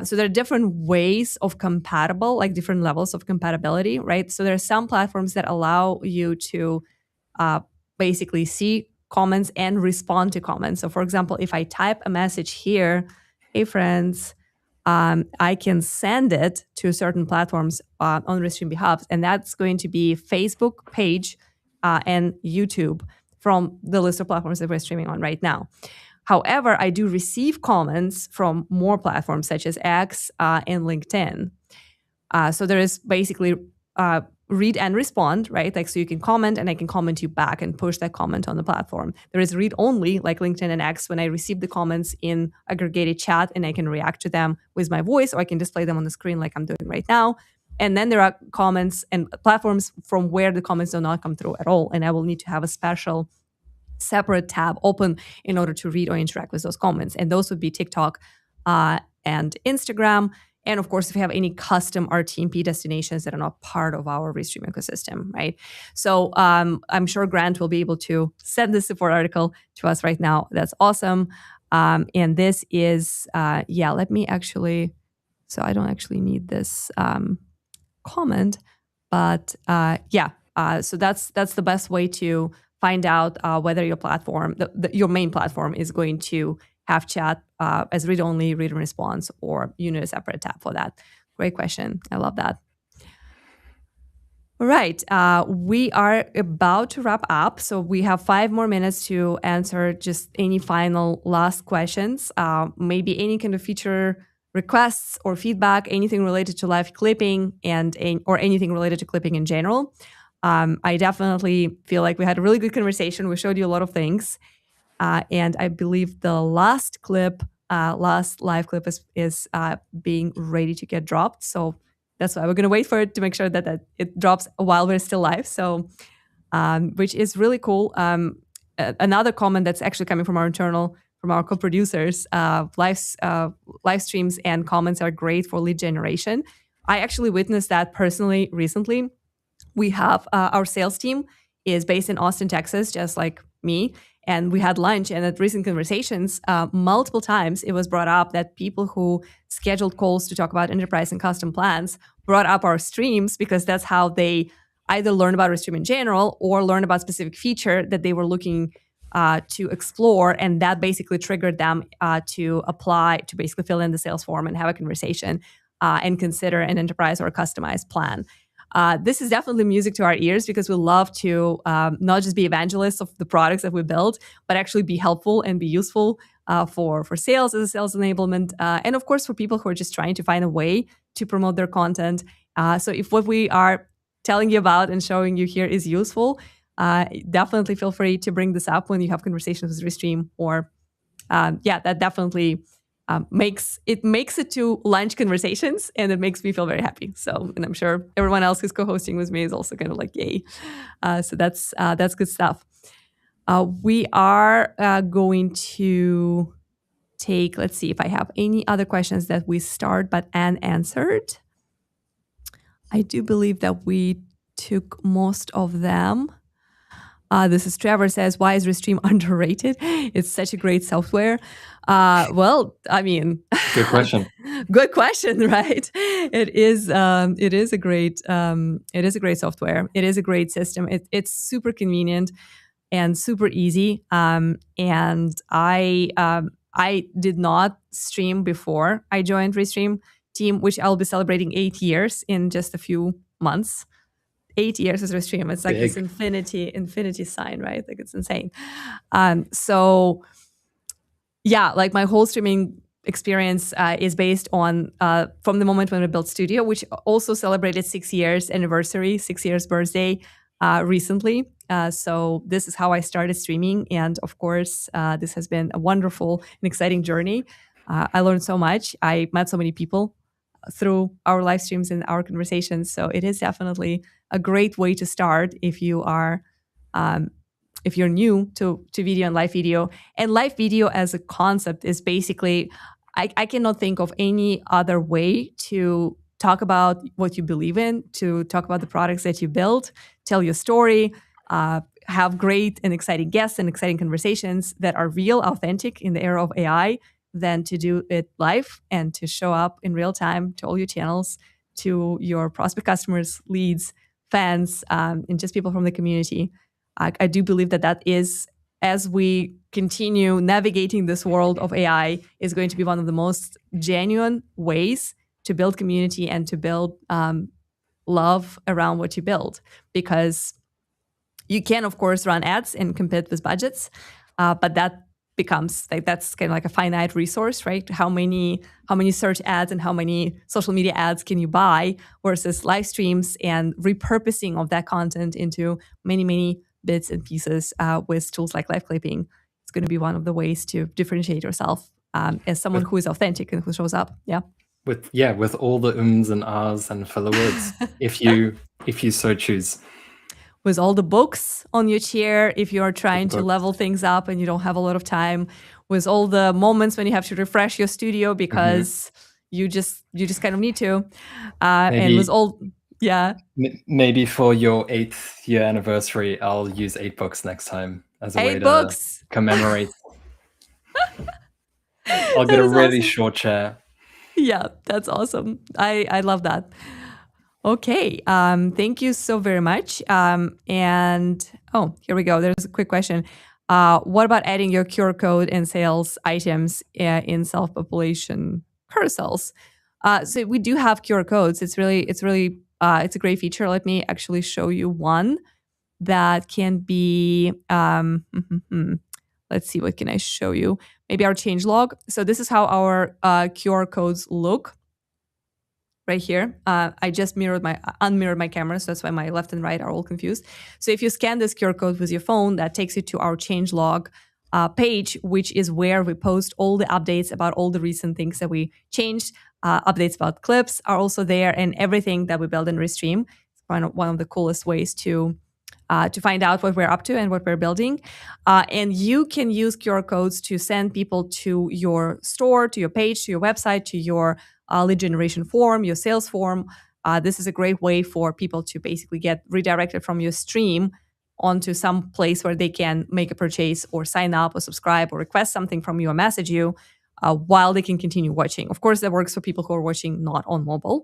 Speaker 1: So there are different ways of compatible, like different levels of compatibility, right? So there are some platforms that allow you to basically see comments and respond to comments. So for example, if I type a message here, hey friends, I can send it to certain platforms on Restream behalf, and that's going to be Facebook page and YouTube from the list of platforms that we're streaming on right now. However, I do receive comments from more platforms such as X and LinkedIn. So there is basically read and respond, right? Like, so you can comment and I can comment you back and push that comment on the platform. There is read only, like LinkedIn and X, when I receive the comments in aggregated chat and I can react to them with my voice, or I can display them on the screen like I'm doing right now. And then there are comments and platforms from where the comments do not come through at all. And I will need to have a special separate tab open in order to read or interact with those comments. And those would be TikTok and Instagram. And of course, if you have any custom RTMP destinations that are not part of our Restream ecosystem, right? So I'm sure Grant will be able to send this support article to us right now. That's awesome. And this is, let me actually, so I don't actually need this comment, but so that's the best way to find out whether your platform, your main platform, is going to have chat as read-only, read and response, or you need a separate tab for that. Great question. I love that. All right. We are about to wrap up. So we have 5 more minutes to answer just any final last questions. Maybe any kind of feature requests or feedback, anything related to live clipping or anything related to clipping in general. I definitely feel like we had a really good conversation. We showed you a lot of things. And I believe the last live clip is being ready to get dropped. So that's why we're going to wait for it to make sure that it drops while we're still live. So, which is really cool. Another comment that's actually coming from our co-producers, live streams and comments are great for lead generation. I actually witnessed that personally recently. We have our sales team is based in Austin, Texas, just like me. And we had lunch, and at recent conversations, multiple times it was brought up that people who scheduled calls to talk about enterprise and custom plans brought up our streams because that's how they either learn about Restream in general or learn about specific feature that they were looking to explore. And that basically triggered them to apply, to basically fill in the sales form and have a conversation and consider an enterprise or a customized plan. This is definitely music to our ears because we love to not just be evangelists of the products that we build, but actually be helpful and be useful for sales as a sales enablement. And of course, for people who are just trying to find a way to promote their content. So if what we are telling you about and showing you here is useful, definitely feel free to bring this up when you have conversations with Restream or that definitely makes it to lunch conversations, and it makes me feel very happy. So, and I'm sure everyone else who's co-hosting with me is also kind of like, yay. So that's good stuff. We are going to take, let's see if I have any other questions that we start but unanswered. I do believe that we took most of them. This is Trevor says, why is Restream underrated? It's such a great software. Well, I mean,
Speaker 2: Good question.
Speaker 1: good question, right? It is a great software. It is a great system. It's super convenient and super easy. And I did not stream before I joined Restream team, which I'll be celebrating 8 years in just a few months. 8 years as Restream. It's like this
Speaker 2: Big.
Speaker 1: infinity sign, right? Like it's insane. So yeah, like my whole streaming experience is based on from the moment when we built Studio, which also celebrated 6 years anniversary, 6 years birthday recently. So this is how I started streaming, and of course, this has been a wonderful and exciting journey. I learned so much. I met so many people through our live streams and our conversations. So it is definitely a great way to start if you are if you're new to video and live video. And live video as a concept is basically, I cannot think of any other way to talk about what you believe in, to talk about the products that you build, tell your story, have great and exciting guests and exciting conversations that are real, authentic in the era of AI, than to do it live and to show up in real time to all your channels, to your prospect customers, leads, fans, and just people from the community. I do believe that is, as we continue navigating this world of AI, is going to be one of the most genuine ways to build community and to build love around what you build. Because you can, of course, run ads and compete with budgets, but that becomes like, that's kind of like a finite resource, right? How many search ads and how many social media ads can you buy versus live streams and repurposing of that content into many bits and pieces with tools like live clipping. It's going to be one of the ways to differentiate yourself as someone who is authentic and who shows up. Yeah.
Speaker 2: With all the ums and ahs and filler words, if you so choose.
Speaker 1: With all the books on your chair, if you are trying to level things up and you don't have a lot of time, with all the moments when you have to refresh your studio because you just kind of need to, and with all, yeah.
Speaker 2: Maybe for your 8th year anniversary, I'll use 8 books next time as a
Speaker 1: 8
Speaker 2: way
Speaker 1: books.
Speaker 2: to commemorate. I'll get a really
Speaker 1: awesome.
Speaker 2: short chair.
Speaker 1: Yeah, that's awesome. I love that. Okay, thank you so very much. And here we go. There's a quick question. What about adding your QR code and sales items in self-population carousels? So we do have QR codes. It's a great feature. Let me actually show you one that can be. Let's see, what can I show you? Maybe our changelog. So this is how our QR codes look. Right here. I just unmirrored my camera, so that's why my left and right are all confused. So if you scan this QR code with your phone, that takes you to our changelog page, which is where we post all the updates about all the recent things that we changed. Updates about clips are also there, and everything that we build in Restream. It's one of the coolest ways to find out what we're up to and what we're building. And you can use QR codes to send people to your store, to your page, to your website, to your lead generation form, your sales form. This is a great way for people to basically get redirected from your stream onto some place where they can make a purchase or sign up or subscribe or request something from you or message you while they can continue watching. Of course, that works for people who are watching not on mobile.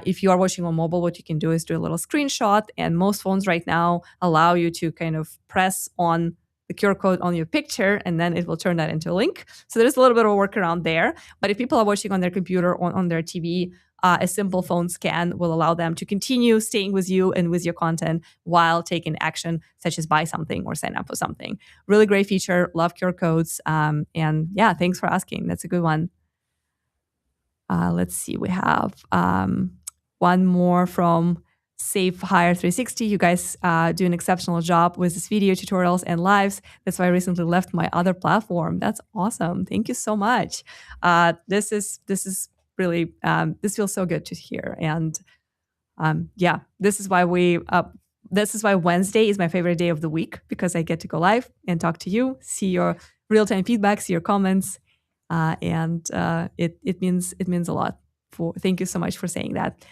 Speaker 1: If you are watching on mobile, what you can do is do a little screenshot, and most phones right now allow you to kind of press on the QR code on your picture, and then it will turn that into a link. So there's a little bit of a workaround there. But if people are watching on their computer or on their TV, a simple phone scan will allow them to continue staying with you and with your content while taking action, such as buy something or sign up for something. Really great feature. Love QR codes. And yeah, thanks for asking. That's a good one. Let's see. We have one more from Safe Hire 360. You guys do an exceptional job with this video tutorials and lives. That's why I recently left my other platform. That's awesome. Thank you so much. This is really this feels so good to hear. And yeah, this is why Wednesday is my favorite day of the week, because I get to go live and talk to you, see your real-time feedback, see your comments, and it means a lot. Thank you so much for saying that.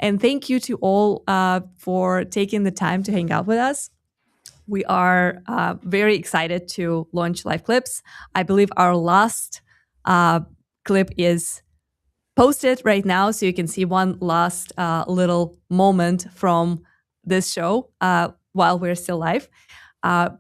Speaker 1: And thank you to all for taking the time to hang out with us. we are very excited to launch live clips. I believe our last clip is posted right now, so you can see one last little moment from this show while we're still live.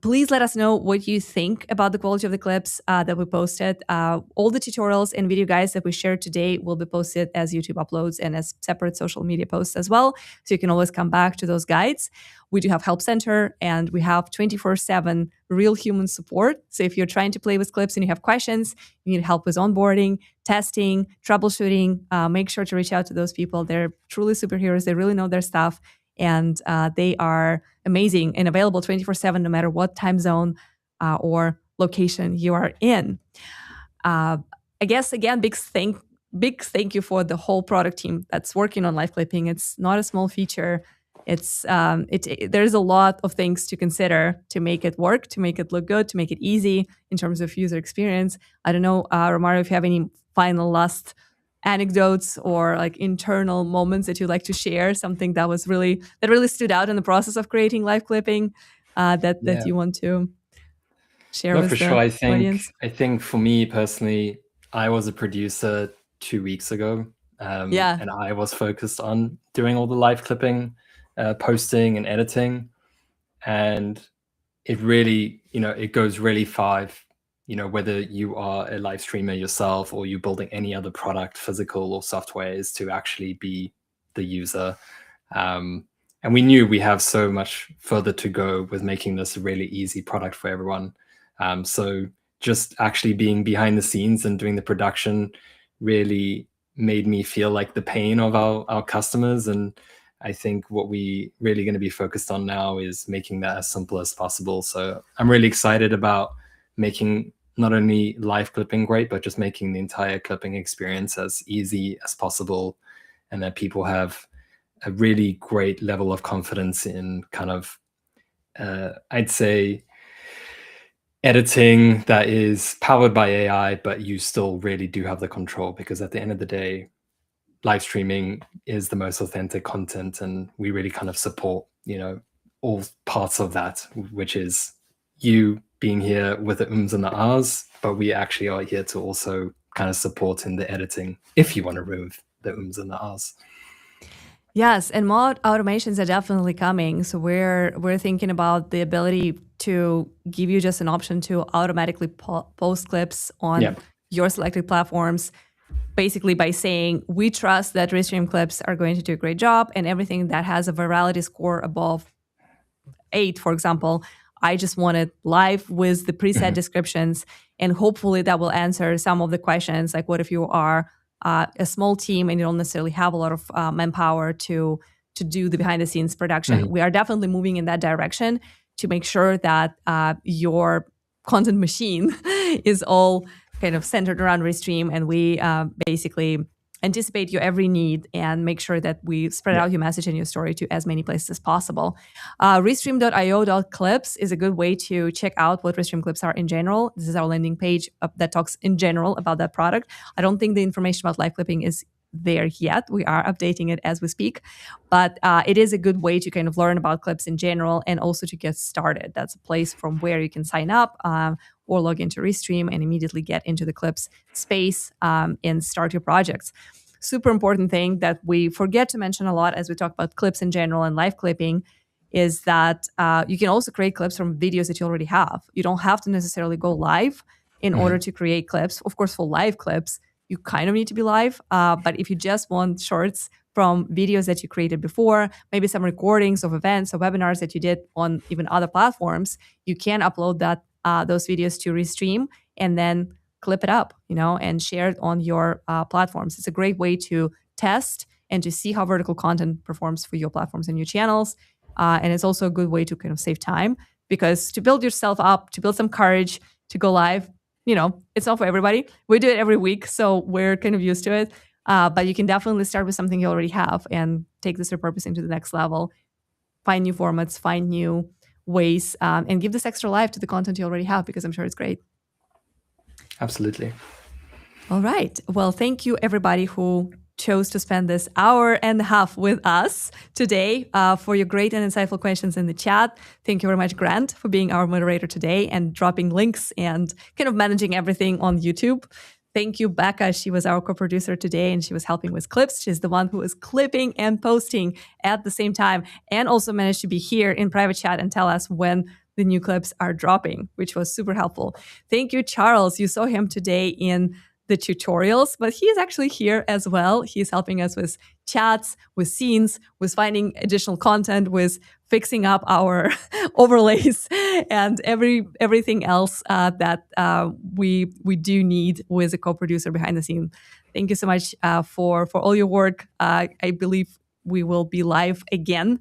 Speaker 1: Please let us know what you think about the quality of the clips that we posted. All the tutorials and video guides that we shared today will be posted as YouTube uploads and as separate social media posts as well. So you can always come back to those guides. We do have Help Center, and we have 24/7 real human support. So if you're trying to play with clips and you have questions, you need help with onboarding, testing, troubleshooting, make sure to reach out to those people. They're truly superheroes. They really know their stuff. And they are amazing and available 24/7, no matter what time zone or location you are in. I guess, again, big thank you for the whole product team that's working on live clipping. It's not a small feature. It's there's a lot of things to consider to make it work, to make it look good, to make it easy in terms of user experience. I don't know, Romario, if you have any final last anecdotes or like internal moments that you'd like to share, something that really stood out in the process of creating live clipping that you want to share with
Speaker 2: for
Speaker 1: the
Speaker 2: sure.
Speaker 1: audience.
Speaker 2: I think for me personally, I was a producer 2 weeks ago, and I was focused on doing all the live clipping, posting and editing, and it really, it goes really far. Whether you are a live streamer yourself or you're building any other product, physical or software, is to actually be the user. And we knew we have so much further to go with making this a really easy product for everyone. So just actually being behind the scenes and doing the production really made me feel like the pain of our customers. And I think what we really going to be focused on now is making that as simple as possible. So I'm really excited about making not only live clipping great, but just making the entire clipping experience as easy as possible, and that people have a really great level of confidence in kind of, I'd say, editing that is powered by AI, but you still really do have the control, because at the end of the day, live streaming is the most authentic content, and we really kind of support, all parts of that, which is you being here with the ums and the ahs, but we actually are here to also kind of support in the editing if you want to remove the ums and the ahs.
Speaker 1: Yes, and more automations are definitely coming. So we're thinking about the ability to give you just an option to automatically post clips on your selected platforms, basically by saying, we trust that Restream clips are going to do a great job, and everything that has a virality score above 8, for example, I just want it live with the preset descriptions, and hopefully that will answer some of the questions, like what if you are a small team and you don't necessarily have a lot of manpower to do the behind the scenes production. We are definitely moving in that direction to make sure that your content machine is all kind of centered around Restream, and we basically anticipate your every need and make sure that we spread out your message and your story to as many places as possible. Restream.io.clips is a good way to check out what Restream clips are in general. This is our landing page that talks in general about that product. I don't think the information about live clipping is there yet. We are updating it as we speak, but it is a good way to kind of learn about clips in general and also to get started. That's a place from where you can sign up or log into Restream and immediately get into the clips space and start your projects. Super important thing that we forget to mention a lot as we talk about clips in general and live clipping is that you can also create clips from videos that you already have. You don't have to necessarily go live in order to create clips. Of course, for live clips, you kind of need to be live. But if you just want shorts from videos that you created before, maybe some recordings of events or webinars that you did on even other platforms, you can upload those videos to Restream and then clip it up, and share it on your platforms. It's a great way to test and to see how vertical content performs for your platforms and your channels. And it's also a good way to kind of save time, because to build yourself up, to build some courage to go live, it's not for everybody. We do it every week, so we're kind of used to it. But you can definitely start with something you already have and take this repurposing to the next level. Find new formats, find new ways, and give this extra life to the content you already have, because I'm sure it's great.
Speaker 2: Absolutely.
Speaker 1: All right. Well, thank you everybody who chose to spend this hour and a half with us today, for your great and insightful questions in the chat. Thank you very much, Grant, for being our moderator today and dropping links and kind of managing everything on YouTube. Thank you, Becca. She was our co-producer today, and she was helping with clips. She's the one who was clipping and posting at the same time, and also managed to be here in private chat and tell us when the new clips are dropping, which was super helpful. Thank you, Charles. You saw him today in the tutorials, but he is actually here as well. He's helping us with chats, with scenes, with finding additional content, with fixing up our overlays and everything else that we do need with a co-producer behind the scene. Thank you so much for all your work. I believe we will be live again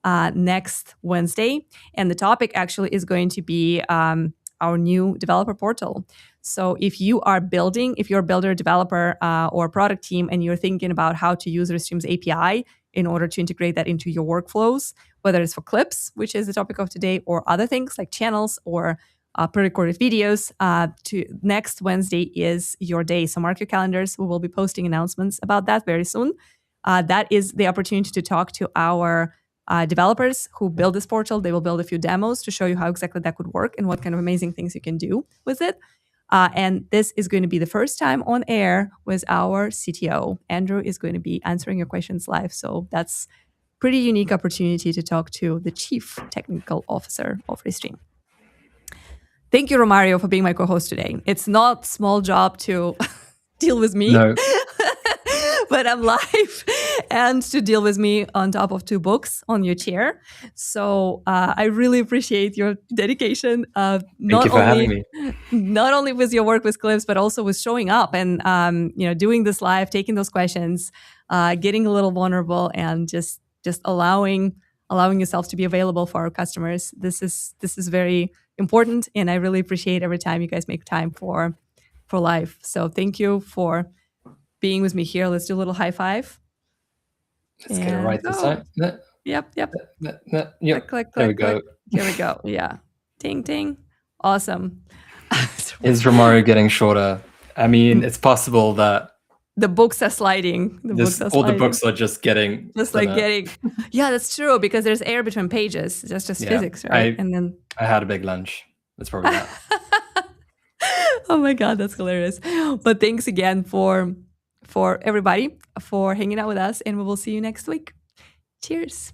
Speaker 1: next Wednesday, and the topic actually is going to be our new developer portal. So if you're a builder, developer, or product team, and you're thinking about how to use Restream's API in order to integrate that into your workflows, whether it's for clips, which is the topic of today, or other things like channels or pre-recorded videos, next Wednesday is your day. So mark your calendars. We will be posting announcements about that very soon. That is the opportunity to talk to our developers who build this portal. They will build a few demos to show you how exactly that could work and what kind of amazing things you can do with it. And this is going to be the first time on air with our CTO. Andrew is going to be answering your questions live. So that's pretty unique opportunity to talk to the Chief Technical Officer of Restream. Thank you, Romario, for being my co-host today. It's not small job to deal with me.
Speaker 2: No.
Speaker 1: But I'm live, and to deal with me on top of 2 books on your chair. So I really appreciate your dedication.
Speaker 2: Thank you for having me.
Speaker 1: Not only with your work with clips, but also with showing up and doing this live, taking those questions, getting a little vulnerable, and just allowing yourself to be available for our customers. This is very important, and I really appreciate every time you guys make time for live. So thank you for being with me here. Let's do a little high five.
Speaker 2: Let's get it right this time.
Speaker 1: Yep.
Speaker 2: Yep.
Speaker 1: Click.
Speaker 2: There we go.
Speaker 1: Here we go. Yeah. Ding, ding. Awesome.
Speaker 2: Is Romario getting shorter? I mean, it's possible that
Speaker 1: the books are sliding.
Speaker 2: The books are just getting
Speaker 1: Yeah, that's true, because there's air between pages. That's just physics, right?
Speaker 2: I had a big lunch. That's probably that.
Speaker 1: Oh my God, that's hilarious. But thanks again for everybody for hanging out with us, and we will see you next week. Cheers.